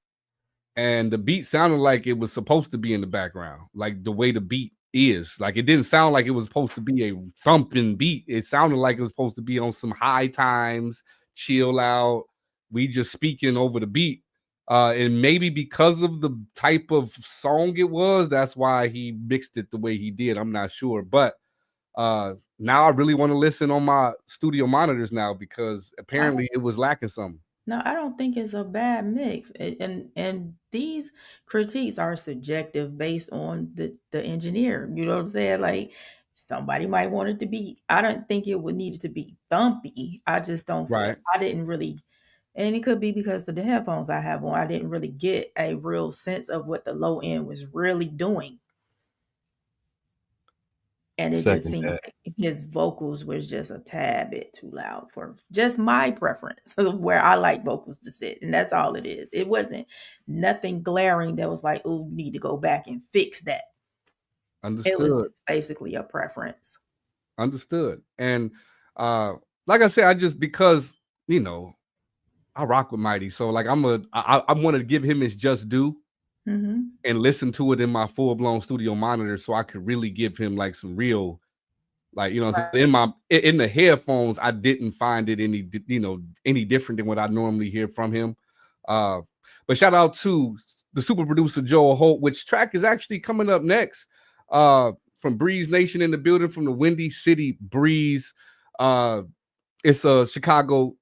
and the beat sounded like it was supposed to be in the background, like the way the beat is. Like it didn't sound like it was supposed to be a thumping beat. It sounded like it was supposed to be on some high times, chill out. We just speaking over the beat. And maybe because of the type of song it was, that's why he mixed it the way he did. I'm not sure. But now I really want to listen on my studio monitors now, because apparently it was lacking something. No, I don't think it's a bad mix. And these critiques are subjective based on the engineer. You know what I'm saying? Like somebody might want it to be. I don't think it would need it to be thumpy. I just don't. Right. I didn't really. And it could be because of the headphones I have on. I didn't really get a real sense of what the low end was really doing. And it just seemed like his vocals was just a tad bit too loud for just my preference of where I like vocals to sit. And that's all it is. It wasn't nothing glaring that was like, oh, you need to go back and fix that. Understood. It was just basically a preference. Understood. And like I said, I just, because, you know, I rock with Mighty. So like I want to give him his just due and listen to it in my full-blown studio monitor, so I could really give him like some real, like, you know, in the headphones, I didn't find it any different than what I normally hear from him. But shout out to the super producer Joel Holt, which track is actually coming up next. From Breeze Nation in the building, from the Windy City Breeze. It's a Chicago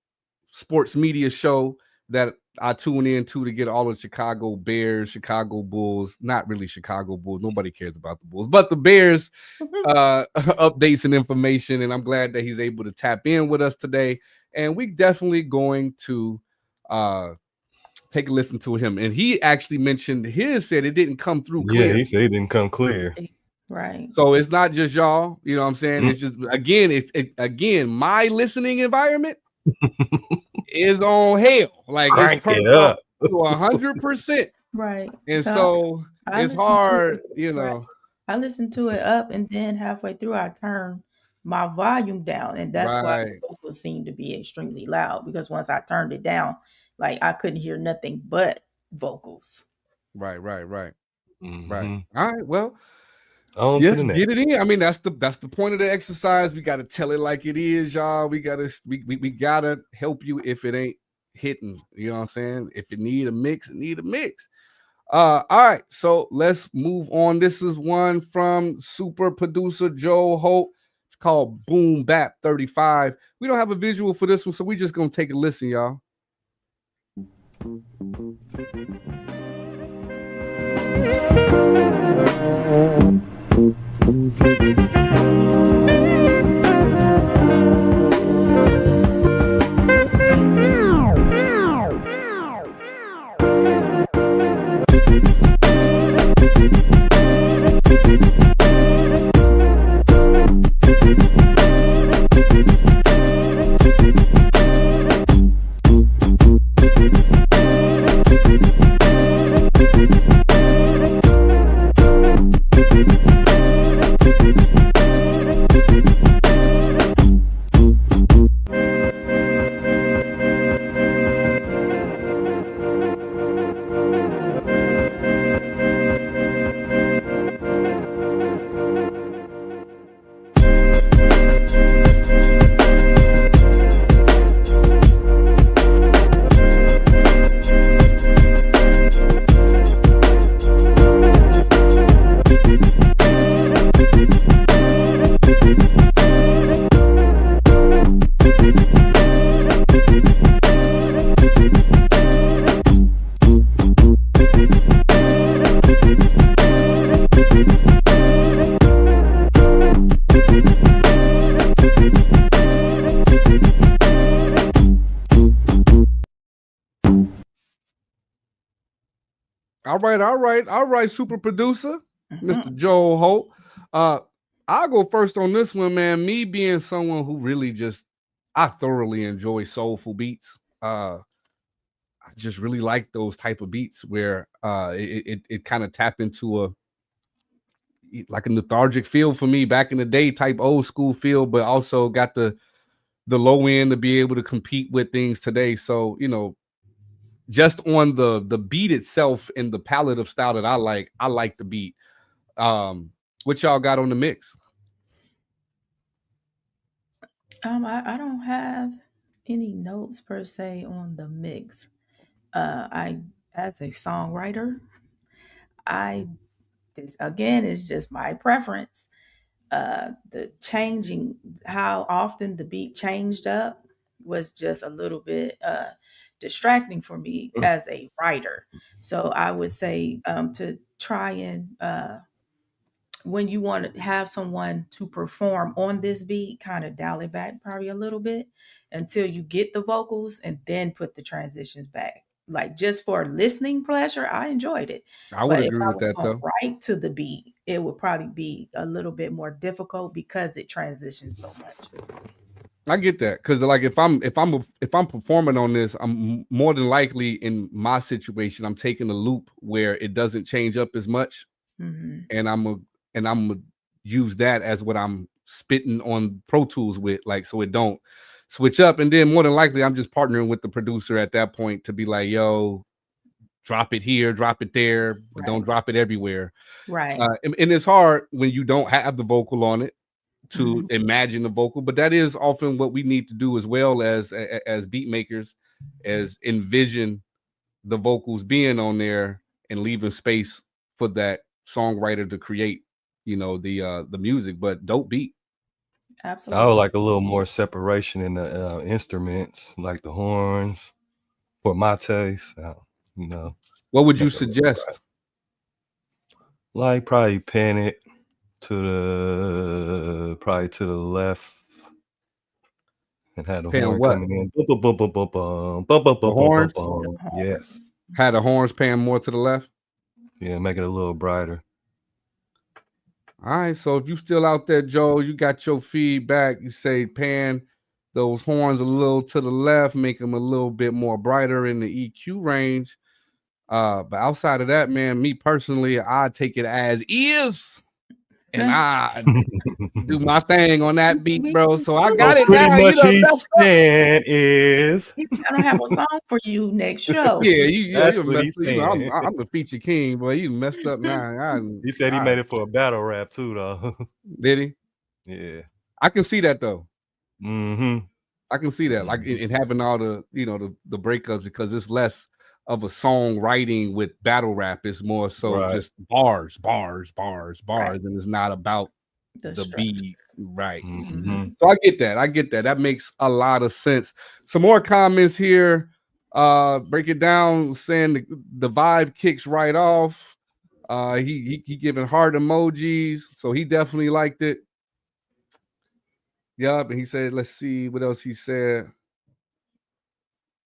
sports media show that I tune into to get all of Chicago Bears, Chicago Bulls, not really Chicago Bulls. Nobody cares about the Bulls, but the Bears updates and information. And I'm glad that he's able to tap in with us today. And we definitely going to take a listen to him. And he actually mentioned said it didn't come through clear. Yeah, he said it didn't come clear. Right. So it's not just y'all, you know what I'm saying? It's just, again, my listening environment is on hell. Like crank it's it up to 100%. Right. And so it's hard, you know. Right. I listened to it up, and then halfway through I turned my volume down, and that's why the vocals seemed to be extremely loud, because once I turned it down, like I couldn't hear nothing but vocals. Right. Mm-hmm. Right. All right. Well, yes, get it in. I mean, that's the point of the exercise. We got to tell it like it is, y'all. We gotta help you if it ain't hitting. You know what I'm saying? If it need a mix, it need a mix. All right, so let's move on. This is one from super producer Joe Holt. It's called Boom Bap 35. We don't have a visual for this one, so we're just gonna take a listen, y'all. All right, super producer, Mr. Joe Holt. I'll go first on this one, man. Me being someone who really I thoroughly enjoy soulful beats. I just really like those type of beats where it kind of tap into like a lethargic feel for me back in the day, type old school feel, but also got the low end to be able to compete with things today. So, you know, just on the beat itself and the palette of style that I like the beat. What y'all got on the mix? I don't have any notes per se on the mix. I, as a songwriter, this again is just my preference. The changing, how often the beat changed up was just a little bit distracting for me as a writer. So I would say to try and when you want to have someone to perform on this beat, kind of dial it back probably a little bit until you get the vocals and then put the transitions back. Like just for listening pleasure, I enjoyed it. I would But if agree I with was that going though. right to the beat, it would probably be a little bit more difficult because it transitions so much. I get that because like if I'm performing on this, I'm more than likely in my situation, I'm taking a loop where it doesn't change up as much, and I'm gonna use that as what I'm spitting on Pro Tools with, like so it don't switch up. And then more than likely, I'm just partnering with the producer at that point to be like, yo, drop it here, drop it there, but don't drop it everywhere. Right. And it's hard when you don't have the vocal on it to imagine the vocal, but that is often what we need to do as well as beat makers, as envision the vocals being on there and leaving space for that songwriter to create, you know, the music. But dope beat. Absolutely. I would like a little more separation in the instruments, like the horns, for my taste. You know, what would you suggest? Like probably pan it to the left and had the horn coming in. The horns? Yes. Had the horns pan more to the left? Yeah, make it a little brighter. All right, so if you still out there, Joe, you got your feedback. You say pan those horns a little to the left, make them a little bit more brighter in the EQ range. But outside of that, man, me personally, I take it as is, and I do my thing on that beat, bro. So I got it pretty now. much he's saying is I don't have a song for you next show. Yeah, That's you what he's messed up. saying. I'm the feature king, boy. You messed up now. He said he made it for a battle rap too, though. Did he? Yeah. I can see that though. Mm-hmm. I can see that, like in having all the, you know, the breakups, because it's less of a song writing with battle rap. It's more so just bars, and it's not about the beat, right? So I get that. That makes a lot of sense. Some more comments here. Break it down, saying the vibe kicks right off. He giving heart emojis, so he definitely liked it. Yup, and he said, let's see what else he said.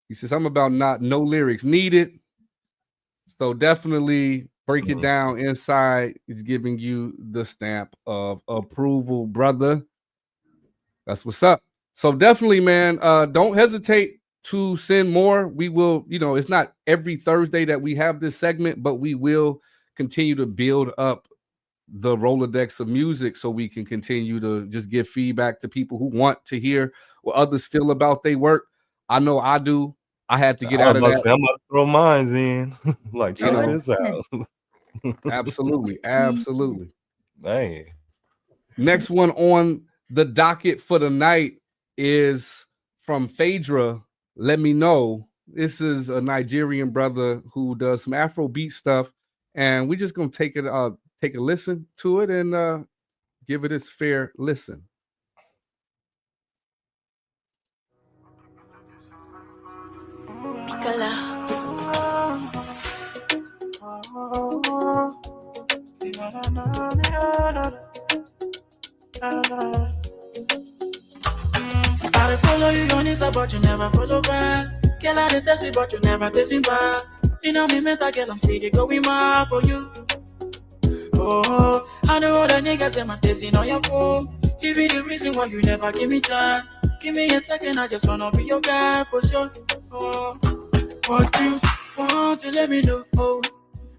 He says, I'm about no lyrics needed. So definitely break it down inside. He's giving you the stamp of approval, brother. That's what's up. So definitely, man, don't hesitate to send more. We will, you know, it's not every Thursday that we have this segment, but we will continue to build up the Rolodex of music so we can continue to just give feedback to people who want to hear what others feel about their work. I know I do. I had to get out of that. I'm about to throw mine in. Like, check this out. Absolutely. Man. Next one on the docket for the night is from Phaedra. Let Me Know. This is a Nigerian brother who does some Afrobeat stuff, and we're just gonna take a listen to it and give it its fair listen. I follow you on Insta, but you never follow back. Girl, I test you, but you never test me back. You know me, mental girl, I'm steady going mad for you. Oh, I know all the niggas them are testing on your phone. Give me the reason why you never give me chance. Give me a second, I just wanna be your guy for sure. Oh, what you want to let me know? Oh,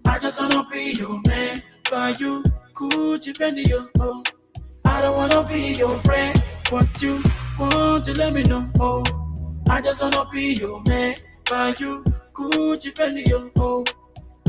I just wanna be your man. For you, Gucci Fendi, yo. Oh, I don't wanna be your friend. What you want to let me know? Oh, I just wanna be your man. Buy you Gucci Fendi, yo. Oh,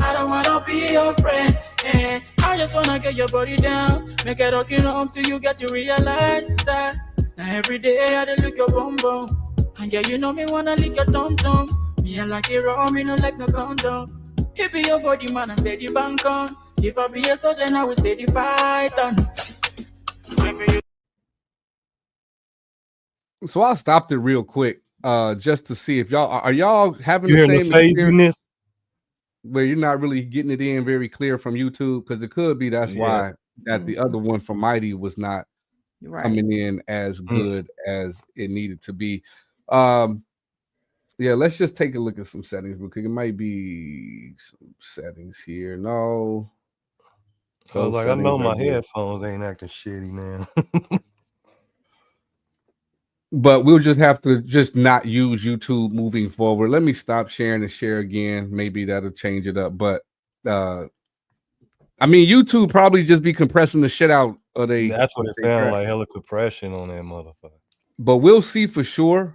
I don't wanna be your friend. And I just wanna get your body down. Make it rockin' home till you get to realize that. Now every day I dey look your bum bum. And yeah, you know me wanna lick your tum tum. Me I like it raw, me no like no condom. If be your body man, I steady bank on. If I be a soldier, I will steady fight on. So I stopped it real quick, just to see if y'all are y'all having You the hearing same the experience phasiness? where you're not really getting it in very clear from YouTube, because it could be that's why that the other one from Mighty was not coming in as good as it needed to be. Yeah, let's just take a look at some settings because it might be some settings here. No, I was those like, I know settings are my good. headphones ain't acting shitty, man. But we'll just have to just not use YouTube moving forward. Let me stop sharing and share again. Maybe that'll change it up. But I mean, YouTube probably just be compressing the shit out of they. That's what it sounds like, hella compression on that motherfucker. But we'll see for sure.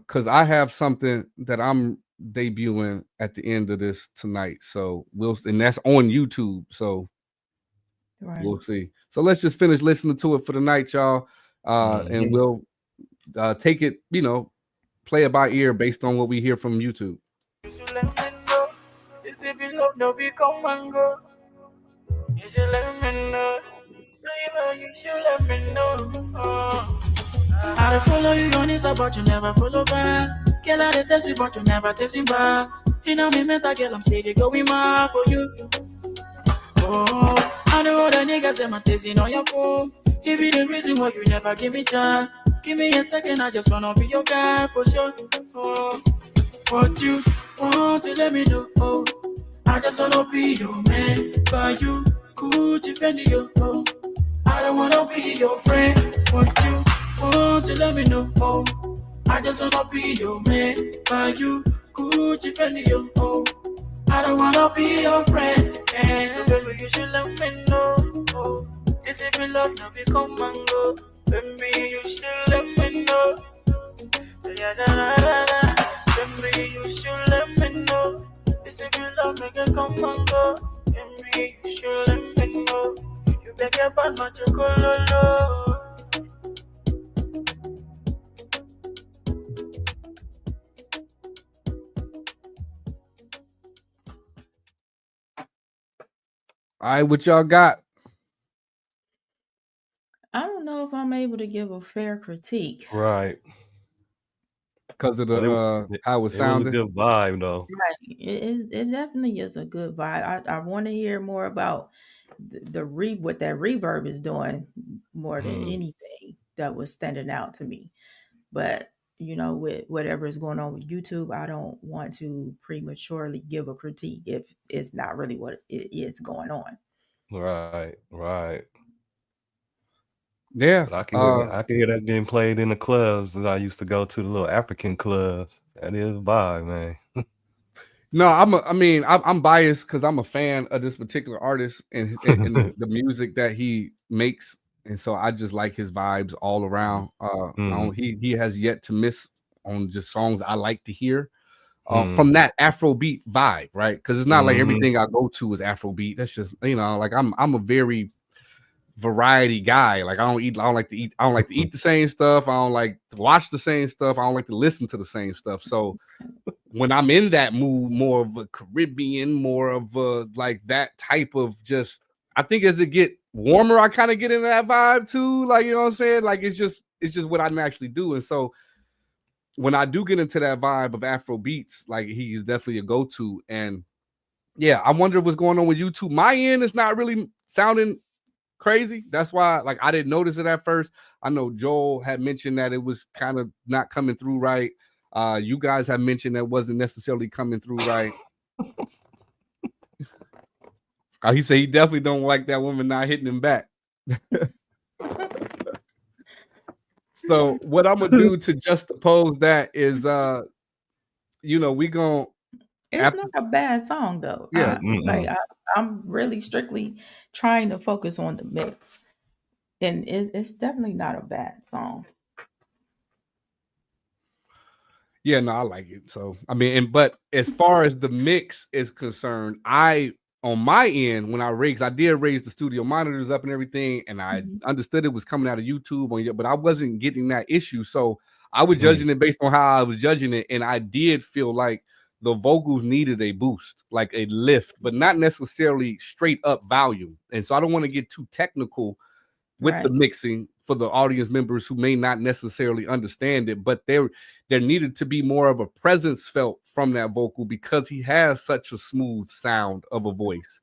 Because I have something that I'm debuting at the end of this tonight. So and that's on YouTube. So we'll see. So let's just finish listening to it for the night, y'all. And we'll take it, play it by ear based on what we hear from YouTube. You should let me know. This if you love, no be come and go. You should let me know. Baby, you should let me know. I dey follow you on Insta, but you never follow back. Girl, I dey test you, but you never test me back. You know me, mental girl, I'm steady going mad for you. Oh, I know all the niggas them are testing on your phone. If you the reason why you never give me chance, give me a second, I just wanna be your guy for sure. Oh, what you want to let me know? Oh, I just wanna be your man, but you Gucci Fendi, yo. Oh, I don't wanna be your friend. What you want to let me know? Oh, I just wanna be your man, but you Gucci Fendi, yo. Oh, I don't wanna be your friend. And baby, you should let me know. Oh, this if you love, now we come and go. Baby, you should let me know. Yeah, da, da, da, da. Baby, you should let me know. This if you love, make it come and go. Baby, you should let me know. You beg your bad man to go low. All right, what y'all got? I don't know if I'm able to give a fair critique. Right. Because of the how it sounded. It was a good vibe, though. Right. It definitely is a good vibe. I want to hear more about what that reverb is doing more than anything that was standing out to me. But with whatever is going on with YouTube, I don't want to prematurely give a critique if it's not really what it is going on. Right. Yeah. But I can hear that being played in the clubs that I used to go to, the little African clubs. That is a vibe, man. No, I'm biased because I'm a fan of this particular artist and the music that he makes, and so I just like his vibes all around. He has yet to miss on just songs I like to hear from that Afrobeat vibe, right? Because it's not like everything I go to is Afrobeat. That's just like I'm a very variety guy. Like I don't like to eat the same stuff. I don't like to watch the same stuff. I don't like to listen to the same stuff. So when I'm in that mood, more of a Caribbean, more of a like that type of just, I think as it get warmer, I kind of get into that vibe too. Like, you know what I'm saying? Like it's just what I naturally do. And so when I do get into that vibe of Afro beats, like he is definitely a go-to. And yeah, I wonder what's going on with YouTube. My end is not really sounding crazy. That's why like I didn't notice it at first. I know Joel had mentioned that it was kind of not coming through right. You guys have mentioned that wasn't necessarily coming through right. He said he definitely don't like that woman not hitting him back. So what I'm gonna do to juxtapose that is we gonna It's not a bad song though. Yeah. I'm really strictly trying to focus on the mix, and it's definitely not a bad song. Yeah, no, I like it. So I mean, but as far as the mix is concerned, on my end, when I did raise the studio monitors up and everything, and I understood it was coming out of YouTube but I wasn't getting that issue. So I was judging it based on how I was judging it, and I did feel like the vocals needed a boost, like a lift, but not necessarily straight up volume. And so I don't want to get too technical with the mixing for the audience members who may not necessarily understand it, but there needed to be more of a presence felt from that vocal because he has such a smooth sound of a voice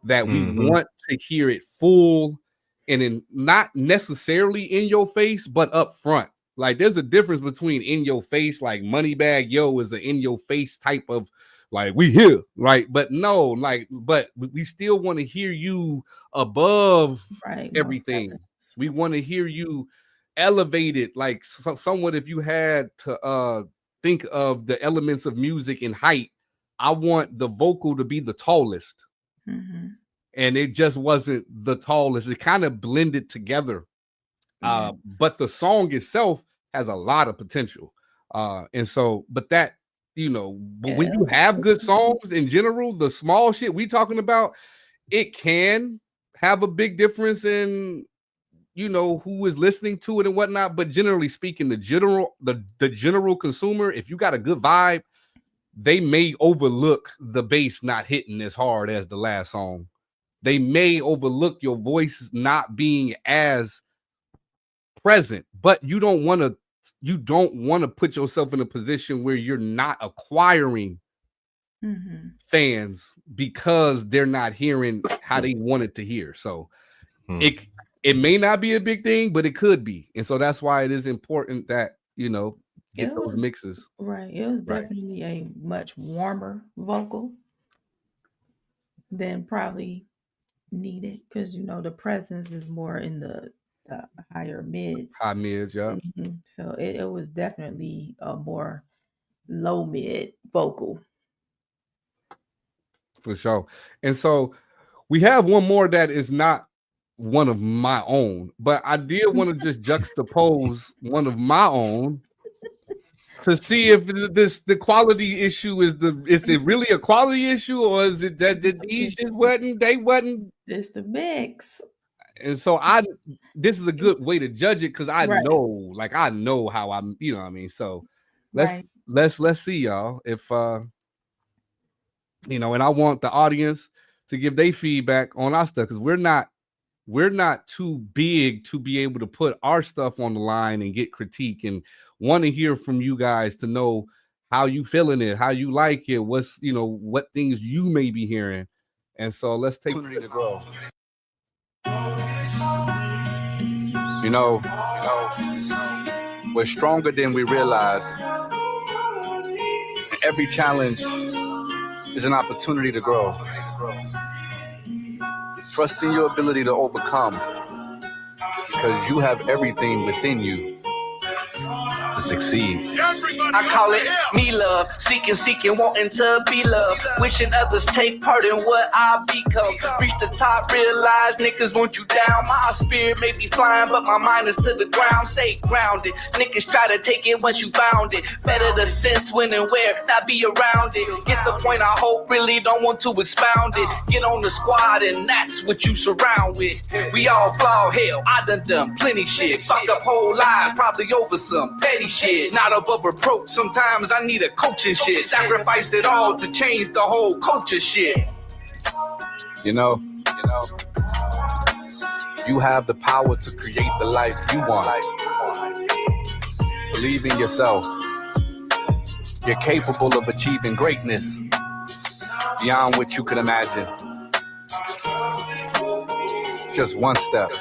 that we want to hear it full and not necessarily in your face, but up front. Like there's a difference between in your face, like Moneybagg Yo is an in your face type of like we here, right? But no, like, but we still want to hear you above everything. We want to hear you elevated, like somewhat. If you had to think of the elements of music in height, I want the vocal to be the tallest, and it just wasn't the tallest. It kind of blended together, but the song itself has a lot of potential, and so, but that. But when you have good songs in general, the small shit we talking about, it can have a big difference in, who is listening to it and whatnot. But generally speaking, the general consumer, if you got a good vibe, they may overlook the bass not hitting as hard as the last song. They may overlook your voice not being as present, but you don't want to put yourself in a position where you're not acquiring fans because they're not hearing how they wanted to hear. So it may not be a big thing, but it could be. And so that's why it is important that, get those mixes. Right. It was definitely a much warmer vocal than probably needed because, the presence is more in the higher mids. High mids, yeah. So it was definitely a more low mid vocal. For sure. And so we have one more that is not one of my own, but I did want to just juxtapose one of my own to see if the quality issue is it really a quality issue, or is it that these just wasn't it's the mix. And so this is a good way to judge it because I know how I'm, what I mean. So let's see, y'all, if and I want the audience to give their feedback on our stuff because we're not too big to be able to put our stuff on the line and get critique, and want to hear from you guys to know how you feeling it, how you like it, what's what things you may be hearing. And so let's take opportunity to grow. We're stronger than we realize. Every challenge is an opportunity to grow. Trust in your ability to overcome because you have everything within you to succeed. I call it me love, seeking, wanting to be loved, wishing others take part in what I become. Reach the top, realize niggas want you down. My spirit may be flying, but my mind is to the ground. Stay grounded. Niggas try to take it once you found it. Better to sense when and where, not be around it. Get the point, I hope, really don't want to expound it. Get on the squad and that's what you surround with. We all flawed, hell, I done plenty shit. Fuck up whole lives, probably over some petty shit. Not above reproach, sometimes I need a coaching shit. Sacrifice it all to change the whole culture shit. You have the power to create the life you want. Believe in yourself. You're capable of achieving greatness beyond what you could imagine. Just one step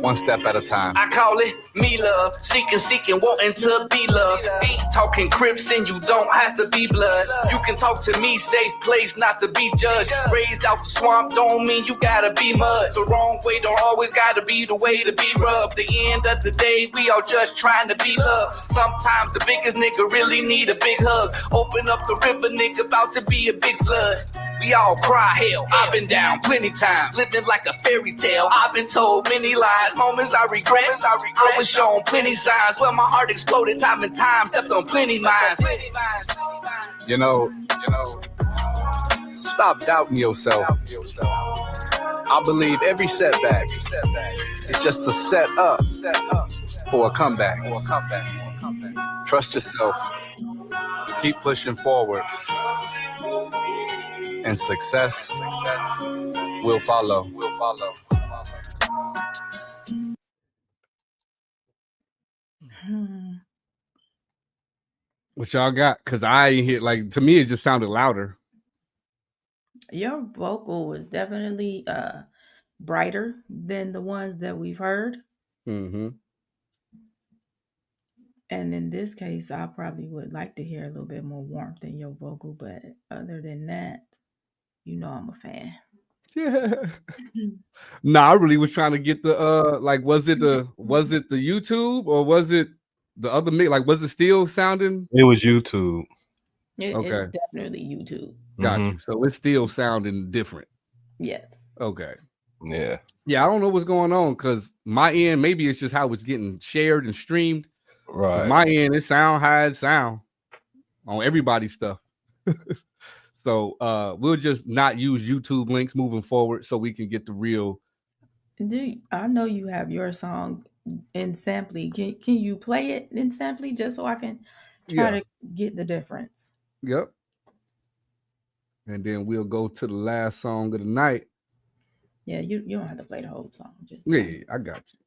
One step at a time. I call it me love, seeking, wanting to be loved. Ain't talking Crips and you don't have to be blood. You can talk to me, safe place not to be judged. Raised out the swamp don't mean you gotta be mud. The wrong way don't always gotta be the way to be rubbed. The end of the day, we all just trying to be loved. Sometimes the biggest nigga really need a big hug. Open up the river, nigga, about to be a big flood. We all cry hell, I've been down plenty times, living like a fairy tale. I've been told many lies, moments I regret. I was shown plenty signs, well my heart exploded time and time, stepped on plenty minds. You know, stop doubting yourself. I believe every setback is just a set up for a comeback. Trust yourself, keep pushing forward, and success will follow. What y'all got? Because I ain't hear, like, to me, it just sounded louder. Your vocal was definitely brighter than the ones that we've heard. Mm-hmm. And in this case, I probably would like to hear a little bit more warmth in your vocal. But other than that, you know I'm a fan. Yeah. I really was trying to get the like, was it the YouTube or was it the other mix? Like, was it still sounding? It was YouTube. It's definitely YouTube. Got you. So it's still sounding different. Yes. Okay. Yeah. Yeah, I don't know what's going on because my end, maybe it's just how it's getting shared and streamed. Right. My end, it sound how it sound on everybody's stuff. So we'll just not use YouTube links moving forward so we can get the real. I know you have your song in sampling. Can you play it in sampling just so I can try to get the difference? Yep. And then we'll go to the last song of the night. Yeah, you don't have to play the whole song. Just yeah, I got you.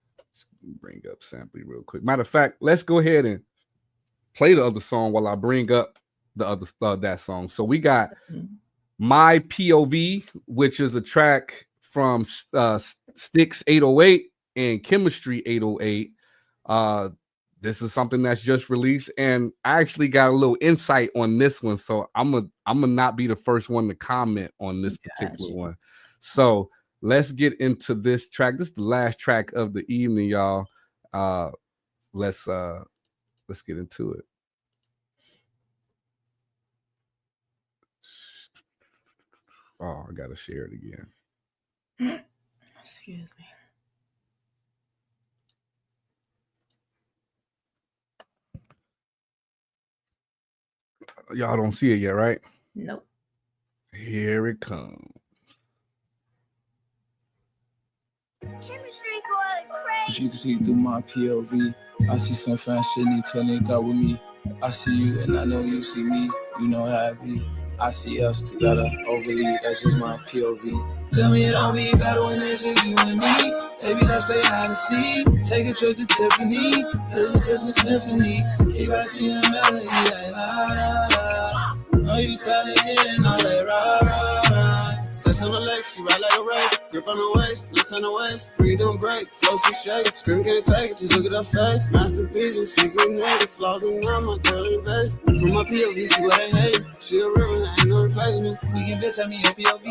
Bring up sampling real quick. Matter of fact, let's go ahead and play the other song while I bring up the other that song. So we got My POV, which is a track from Sticks 808 and Chemistry 808. This is something that's just released, and I actually got a little insight on this one. So I'm gonna not be the first one to comment on this particular one. So let's get into this track. This is the last track of the evening, y'all. Let's get into it. Oh, I gotta share it again. Excuse me. Y'all don't see it yet, right? Nope. Here it comes. As you can see through my POV, I see some fine shit need to link up with me. I see you and I know you see me. You know how I be. I see us together overly. That's just my POV. Tell me it don't be better when it's just you and me. Baby, let's play hide and seek. Take a trip to Tiffany. Listen to some symphony. Keep asking the melody like la la la. Know you talented and all that rah rah rah. Sex on the legs, she ride like a rake. Grip on the waist, let's turn the waist. Breathe don't break, flows and shake. Scream can't take it, just look at her face. Masterpiece, she get naked. Flaws and I'm my girl in base. From my POV, see what I hate. She a river, ain't no replacement. We can bitch, tell me your POV.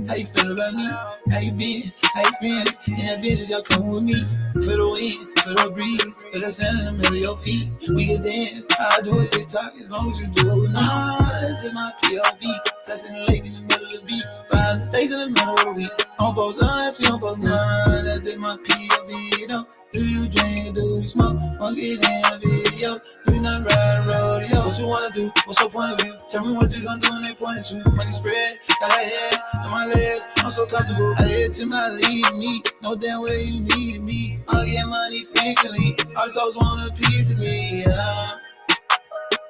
How you feel about me? How you been? How you friends? And that bitch, y'all come with me. Feel the wind, feel the breeze. Feel the sand in the middle of your feet. We can dance, I'll do a TikTok as long as you do it with me. That's just my POV. That's in the lake in the middle of the beat. 5 stays in the middle of the week. On both sides, she on both sides. That's just my POV, you know. Do you drink, do you smoke? Won't get in a video. Do you not ride a rodeo? What you wanna do? What's your point of view? Tell me what you gonna do when they point at you. Money spread, got that head on my legs. I'm so comfortable. I head to my lead me. No damn way you need me. I get money frequently. All these hoes want a piece of me. Yeah.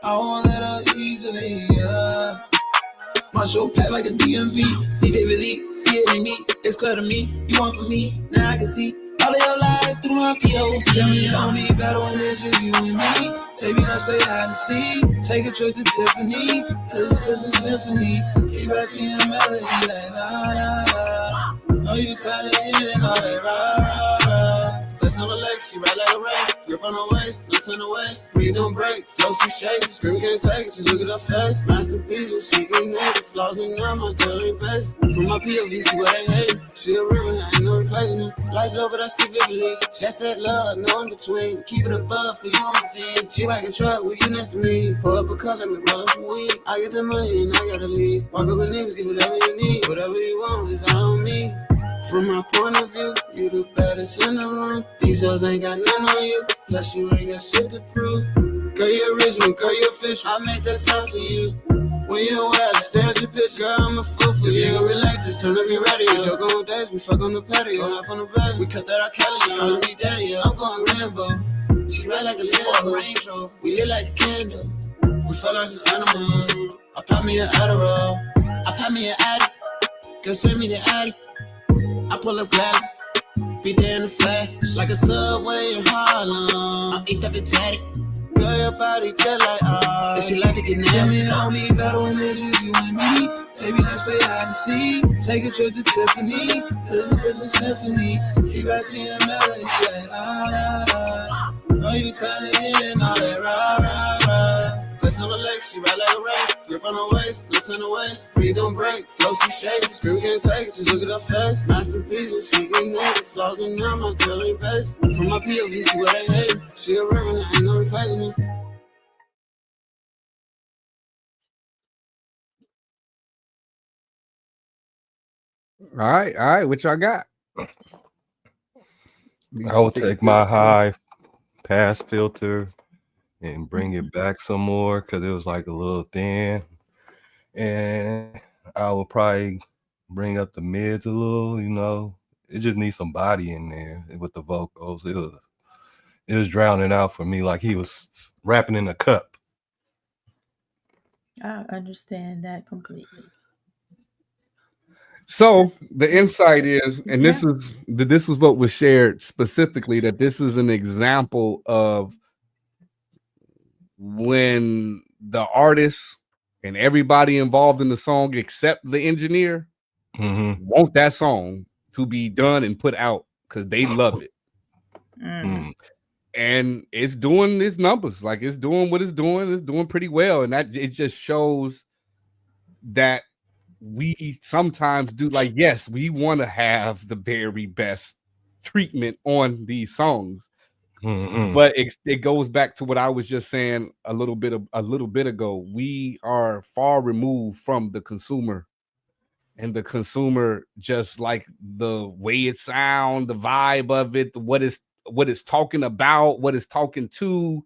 I won't let her easily. Yeah. My show packed like a DMV. See baby Lee, see it in me. It's clear to me. You want from me? Now I can see. All of your lies through my PO. Tell me it don't be better when it's just you and me. Baby, let's play hide and seek. Take a trip to Tiffany. Listen to some symphony. Keep asking the melody like la la la. Know you tired of hearing all that rah. Sex on the leg, she ride like a ray. Grip on her waist, no turn away. Breathe on break, flow she shake. Scream can't take it, just look at her face. Masterpiece when she get naked. Flaws in now, my girl ain't basic. From my POV, see what I hate. She a real one, I ain't no replacement. Lights low, but I see vividly. Just said love, no in between. Keep it above for you, I'm a fiend. She wagon truck with you next to me. Pour up a cup, let me roll up some weed. I get the money and I gotta leave. Walk up and niggas, get whatever you need. Whatever you want is all on me. From my point of view, you the baddest in the room. These hoes ain't got none on you. Plus you ain't got shit to prove. Girl, you original, girl, you official. I make that time for you. When you aware, stare at your pitch, girl, I'm a fool for you. You relax, just turn up your radio. We don't go on days, we fuck on the patio. Hop on the bed, we cut that out Kelly. She calling me daddy, I'm going Rambo. She ride like a Lambo, Range Rover. We lit like a candle. We felt like some animals. I pop me an Adderall. I pop me an Addy. Girl, send me the Addy. I pull up gladly. Be there in the flag. Like a subway in Harlem. I eat up your tatty. Girl, your body just like and she like to get nasty. Tell me it don't be better when it's just you and me. Baby, let's play hide and seek. Take a trip to Tiffany. Listen to some symphony. Keep right seeing melody like ah. Know you tired of hearing all that rah. Sex on the leg, she ride like a ray. Grip on her waist, no turn away. Breathe on break, flow she shake. Scream can't take it, just look at her face. Masterpiece when she get naked. Flaws in now, my girl ain't basic. From my POV, see what I hate. She a real one, ain't no replacement. All right, what y'all got? I would take my high pass filter and bring it back some more because it was like a little thin. And I would probably bring up the mids a little, you know. It just needs some body in there with the vocals. It was drowning out for me like he was rapping in a cup. I understand that completely. So the insight is, and this is what was shared specifically, that this is an example of when the artist and everybody involved in the song except the engineer want that song to be done and put out because they love it. And it's doing its numbers, like it's doing what it's doing pretty well. And that it just shows that we sometimes do, like, yes, we want to have the very best treatment on these songs. But it goes back to what I was just saying a little bit ago. We are far removed from the consumer, and the consumer just like the way it sounds, the vibe of it, what it's talking about, what it's talking to,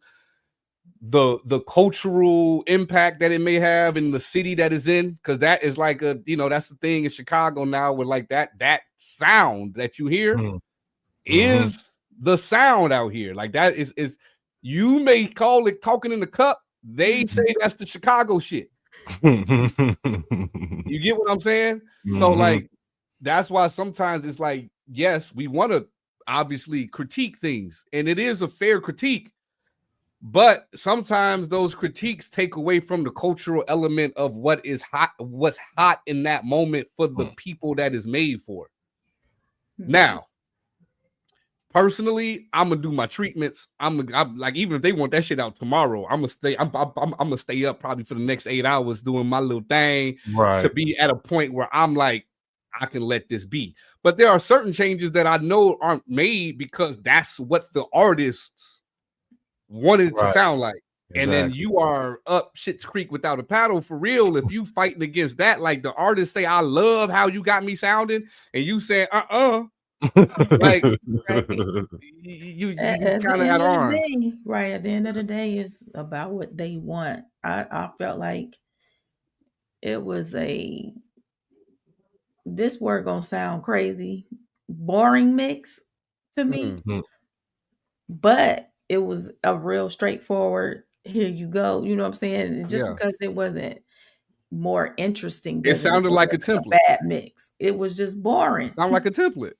the cultural impact that it may have in the city that is in, because that is like that's the thing in Chicago now, with like that sound that you hear is the sound out here. Like that is you may call it talking in the cup. They say that's the Chicago shit. You get what I'm saying? So like that's why sometimes it's like, yes, we want to obviously critique things, and it is a fair critique, but sometimes those critiques take away from the cultural element of what's hot in that moment for the people that is made for. Now, personally, I'm gonna do my treatments. I'm like, even if they want that shit out tomorrow, I'm gonna stay up probably for the next 8 hours doing my little thing, right, to be at a point where I'm like, I can let this be. But there are certain changes that I know aren't made because that's what the artists wanted it to sound like. Exactly. And then you are up shit's creek without a paddle for real. If you fighting against that, like the artists say, I love how you got me sounding, and you say, like you kind of at arms. Right. At the end of the day, it's about what they want. I felt like it was this word gonna sound crazy, boring mix to me. But it was a real straightforward, here you go. You know what I'm saying? Just because it wasn't more interesting. It sounded like a template. A bad mix. It was just boring. Sound like a template.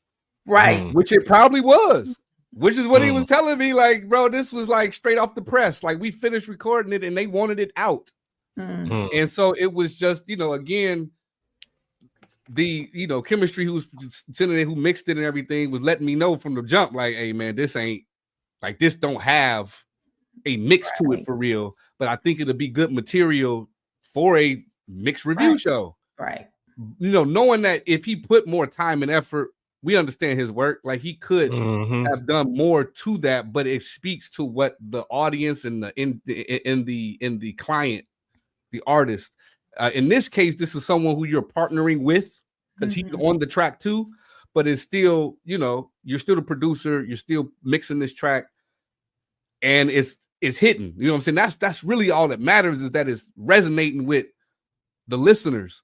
Right. Which it probably was. Which is what he was telling me. Like, bro, this was like straight off the press. Like, we finished recording it and they wanted it out. And so it was just, again, the chemistry who's sending it, who mixed it and everything, was letting me know from the jump, like, hey man, this ain't like, this don't have a mix to it for real. But I think it'll be good material for a mixed review show. Right. Knowing that if he put more time and effort, we understand his work. Like, he could have done more to that, but it speaks to what the audience and the client, the artist. In this case, this is someone who you're partnering with because he's on the track too. But it's still, you're still the producer. You're still mixing this track, and it's hitting. You know what I'm saying? That's really all that matters, is that it's resonating with the listeners.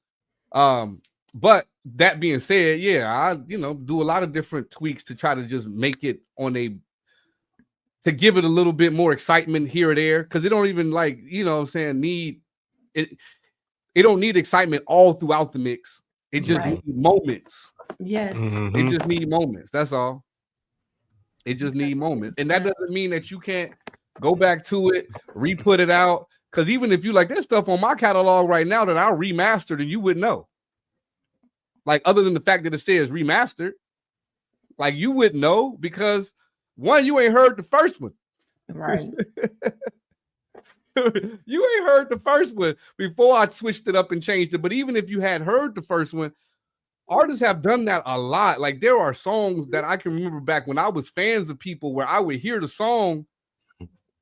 But that being said, yeah, I do a lot of different tweaks to try to just make it to give it a little bit more excitement here or there, because it don't even need it. It don't need excitement all throughout the mix. It just needs moments. Yes. It just need moments. That's all. It just need moments. And that doesn't mean that you can't go back to it, re-put it out. Because even if you like, there's stuff on my catalog right now that I remastered and you wouldn't know. Like, other than the fact that it says remastered, like, you wouldn't know because, one, you ain't heard the first one. Right. You ain't heard the first one before I switched it up and changed it. But even if you had heard the first one, artists have done that a lot. Like, there are songs that I can remember back when I was fans of people where I would hear the song,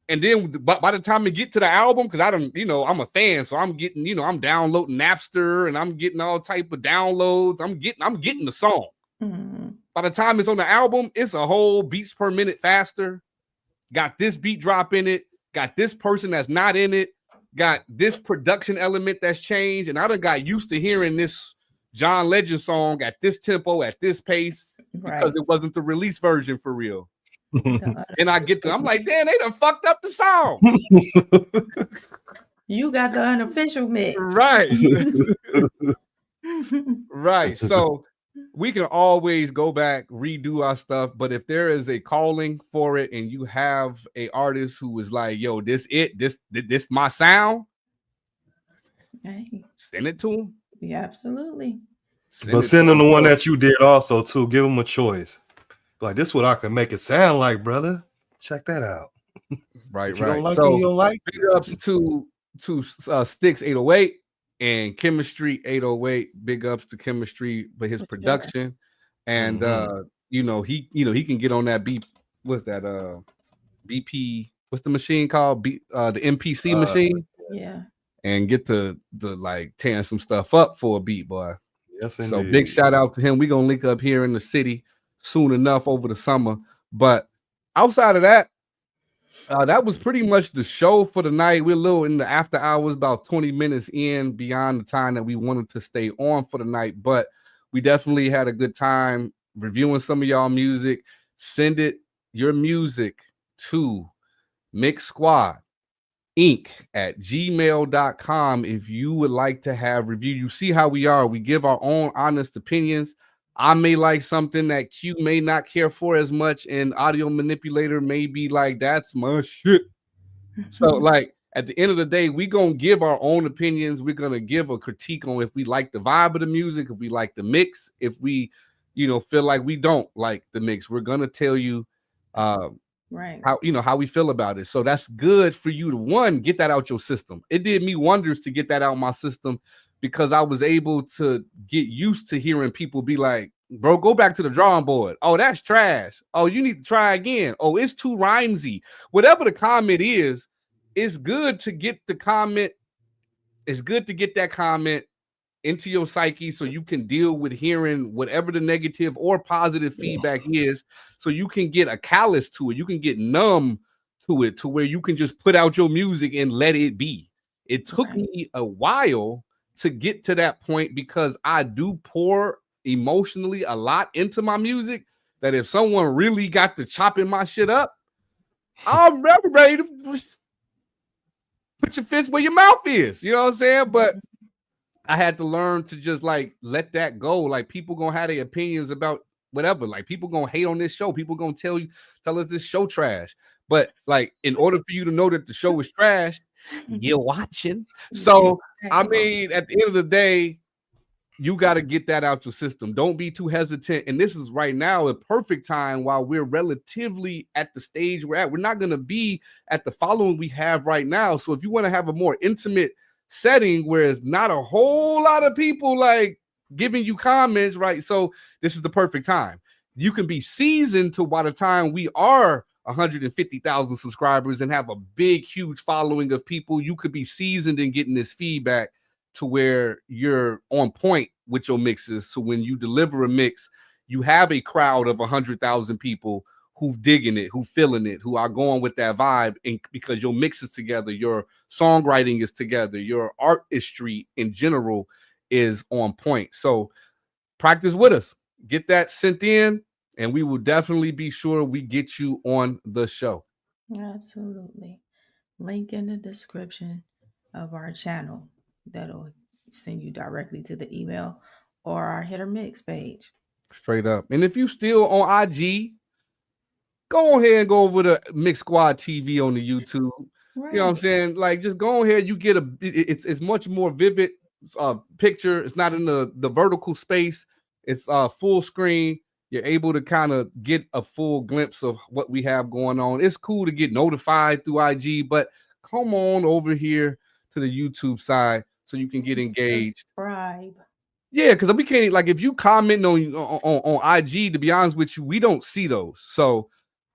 and then by the time I get to the album, because I'm a fan, so I'm getting, I'm downloading Napster and I'm getting all type of downloads. I'm getting the song. By the time it's on the album, it's a whole beats per minute faster. Got this beat drop in it. Got this person that's not in it. Got this production element that's changed. And I done got used to hearing this John Legend song at this tempo, at this pace, because it wasn't the release version for real. And I'm like, damn, they done fucked up the song. You got the unofficial mix. Right. Right. So we can always go back, redo our stuff. But if there is a calling for it and you have a artist who is like, yo, this my sound, send it to him. Yeah, absolutely. Send them the one that you did also too. Give them a choice. Like, this is what I can make it sound like, brother. Check that out. Right, if you right. don't like So it, you don't like big ups to Sticks 808 and Chemistry 808. Big ups to Chemistry for his production. And he can get on that what's that? BP, what's the machine called? The MPC machine. Yeah. And get to like tearing some stuff up for a beat, boy. Yes, indeed. So big shout out to him. We're gonna link up here in the city soon enough over the summer. But outside of that, that was pretty much the show for the night. We're a little in the after hours, about 20 minutes in beyond the time that we wanted to stay on for the night. But we definitely had a good time reviewing some of y'all music. Send your music to Mixsquad Inc. at gmail.com if you would like to have review. You see how we are. We give our own honest opinions. I may like something that Q may not care for as much, and Audio Manipulator may be like, that's my shit. So, like, at the end of the day, we're going to give our own opinions. We're going to give a critique on if we like the vibe of the music, if we like the mix, if we, feel like we don't like the mix. We're going to tell you right how we feel about it. So that's good for you to, one, get that out your system. It did me wonders to get that out my system, because I was able to get used to hearing people be like, bro, go back to the drawing board. Oh, that's trash. Oh, you need to try again. Oh, it's too rhymesy. Whatever the comment is, it's good to get the comment. It's good to get that comment into your psyche so you can deal with hearing whatever the negative or positive feedback is, so you can get a callus to it. You can get numb to it, to where you can just put out your music and let it be. It took me a while to get to that point, because I do pour emotionally a lot into my music, that if someone really got to chopping my shit up, I'm ready to put your fist where your mouth is. You know what I'm saying? But I had to learn to just like let that go. Like, people gonna have their opinions about whatever. Like, people gonna hate on this show. People gonna tell us this show trash. But like, in order for you to know that the show is trash, you're watching. So I mean, at the end of the day, you got to get that out your system. Don't be too hesitant. And this is right now a perfect time while we're relatively at the stage we're at. We're not going to be at the following we have right now. So if you want to have a more intimate setting where it's not a whole lot of people like giving you comments, right? So this is the perfect time. You can be seasoned to by the time we are 150,000 subscribers and have a big, huge following of people. You could be seasoned in getting this feedback to where you're on point with your mixes. So when you deliver a mix, you have a crowd of 100,000 people who digging it, who feeling it, who are going with that vibe. And because your mix is together, your songwriting is together, your artistry in general is on point. So practice with us, get that sent in, and we will definitely be sure we get you on the show. Absolutely. Link in the description of our channel. That'll send you directly to the email or our hit or mix page. Straight up. And if you still on IG, go ahead and go over to Mixsquadtv on the YouTube. Right. You know what I'm saying? Like, just go ahead. You get it's much more vivid picture. It's not in the vertical space. It's full screen. You're able to kind of get a full glimpse of what we have going on. It's cool to get notified through IG, but come on over here to the YouTube side so you can get engaged. Subscribe. Yeah, because we can't, like, if you comment on IG, to be honest with you, we don't see those. So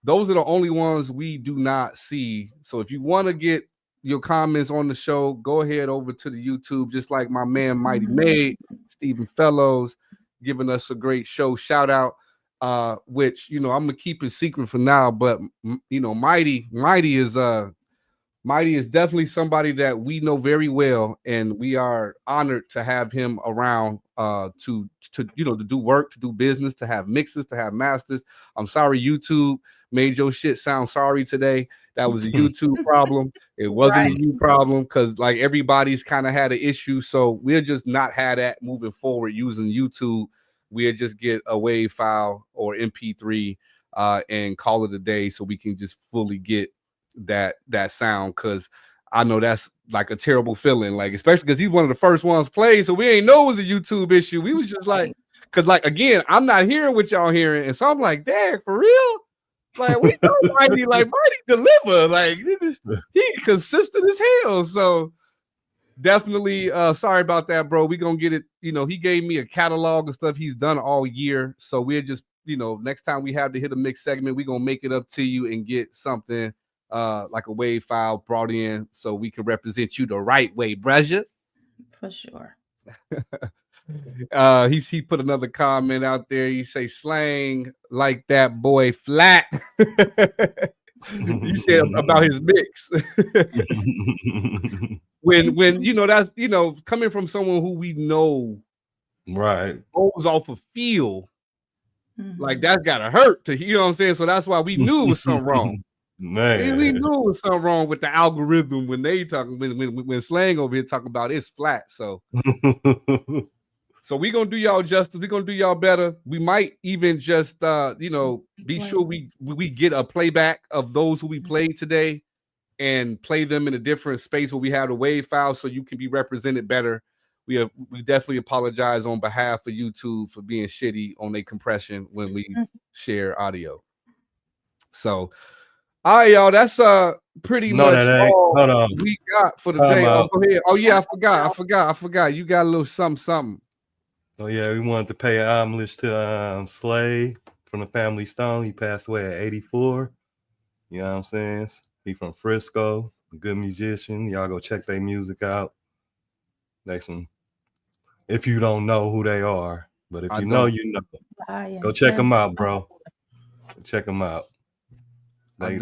those are the only ones we do not see. So if you want to get your comments on the show, go ahead over to the YouTube, just like my man Mighty Made, Stephen Fellows, giving us a great show shout out. Which, you know, I'm gonna keep it secret for now, but you know, Mighty is definitely somebody that we know very well, and we are honored to have him around to you know, to do work, to do business, to have mixes, to have masters. I'm sorry YouTube made your shit sound sorry today. That was a YouTube problem. It wasn't a you problem, because like everybody's kind of had an issue. So we'll just not have that moving forward using YouTube. We'll just get a WAV file or MP3 and call it a day, so we can just fully get that sound, because I know that's like a terrible feeling, like, especially because he's one of the first ones played, so we ain't know it was a YouTube issue. We was just like, because like, again, I'm not hearing what y'all hearing, and so I'm like, dang, for real? Like, we know Mighty deliver, like he consistent as hell. So definitely sorry about that, bro. We gonna get it. You know, he gave me a catalog of stuff he's done all year, so we're just, you know, next time we have to hit a mix segment, we're gonna make it up to you and get something like a WAV file brought in so we can represent you the right way, bruh. For sure. He put another comment out there. He say slang like that boy flat. You said about his mix. when you know, that's, you know, coming from someone who we know right goes off of feel, like that's gotta hurt to, you know what I'm saying? So that's why we knew it was something wrong. Man, we knew it was something wrong with the algorithm when they talking, when slang over here talking about it's flat. So so we gonna do y'all justice. We gonna do y'all better. We might even just you know, be sure we get a playback of those who we played today and play them in a different space where we have the WAV file, so you can be represented better. We definitely apologize on behalf of YouTube for being shitty on their compression when we share audio. So all right, y'all, that's pretty much all we got for the day. Oh, go ahead. Oh yeah, I forgot. You got a little something. Oh yeah, we wanted to pay homage to Slay from the Family Stone. He passed away at 84. You know what I'm saying? He from Frisco, a good musician. Y'all go check their music out. If you don't know who they are, but if you know, you know. Go check them out, bro. Check them out. I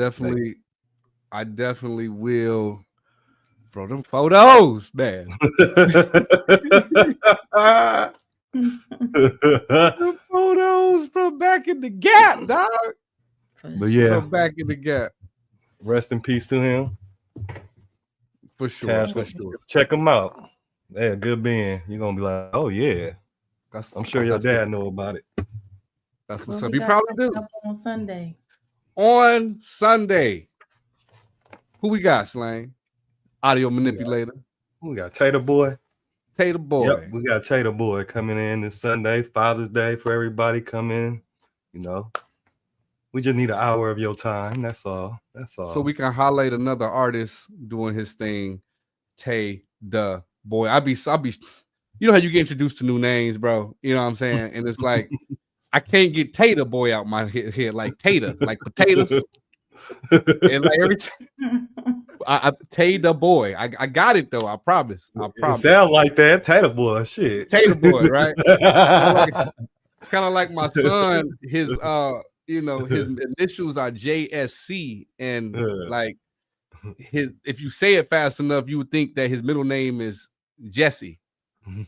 definitely will. Bro, them photos, man. The photos from back in the Gap, dog. But yeah, from back in the Gap. Rest in peace to him. For sure. Check him out. Yeah, good being. You're gonna be like, oh yeah. I'm sure your dad know about it. That's what's up. He probably do. On Sunday. On Sunday. Who we got, Slang? Audio manipulator. We got Tater Boy. Tay the Boy. Yep, we got Tay the Boy coming in this Sunday, Father's Day for everybody. Come in, you know. We just need an hour of your time. That's all. That's all. So we can highlight another artist doing his thing. Tay the Boy. I'll be. You know how you get introduced to new names, bro. You know what I'm saying? And it's like I can't get Tay the Boy out my head like Tater, like potatoes. And like every time, Tay the Boy. I got it though. I promise. It sound like that. Tay the Boy. Shit. Tay the Boy, right? It's kind of like my son. His you know, his initials are JSC, and like if you say it fast enough, you would think that his middle name is Jesse.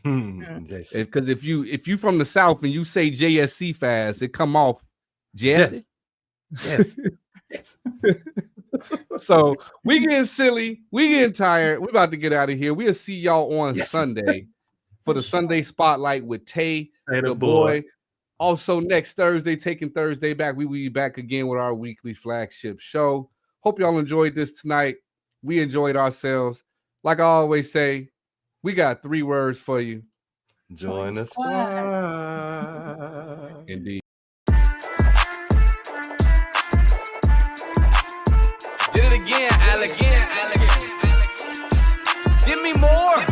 Because if you from the South and you say JSC fast, it come off Jesse. Yes. So we getting silly, we getting tired. We about to get out of here. We'll see y'all on Sunday for the Sunday Spotlight with Tay the Boy. Also, next Thursday, Taking Thursday back. We will be back again with our weekly flagship show. Hope y'all enjoyed this tonight. We enjoyed ourselves. Like I always say, we got 3 words for you. Join the squad. Indeed. Did it again, Alex. Give me more.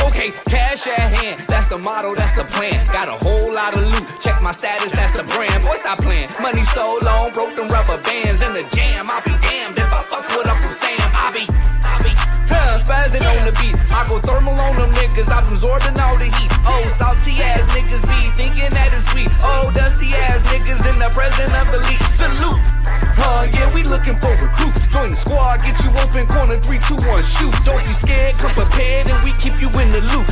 Okay, cash at hand. That's the motto, that's the plan. Got a whole lot of loot. Check my status, that's the brand. Boy, stop playing. Money so long, broke them rubber bands in the jam. I'll be damned if I fuck with Uncle Sam. I'll be spazzing on the beat. I go thermal on them niggas. I'm absorbing all the heat. Oh, salty ass niggas be thinking that it's sweet. Oh, dusty ass niggas in the presence of the league. Salute. Yeah, we looking for recruits. Join the squad, get you open, corner 3, 2, 1, shoot. Don't be scared, come prepared, and we keep you in the loop.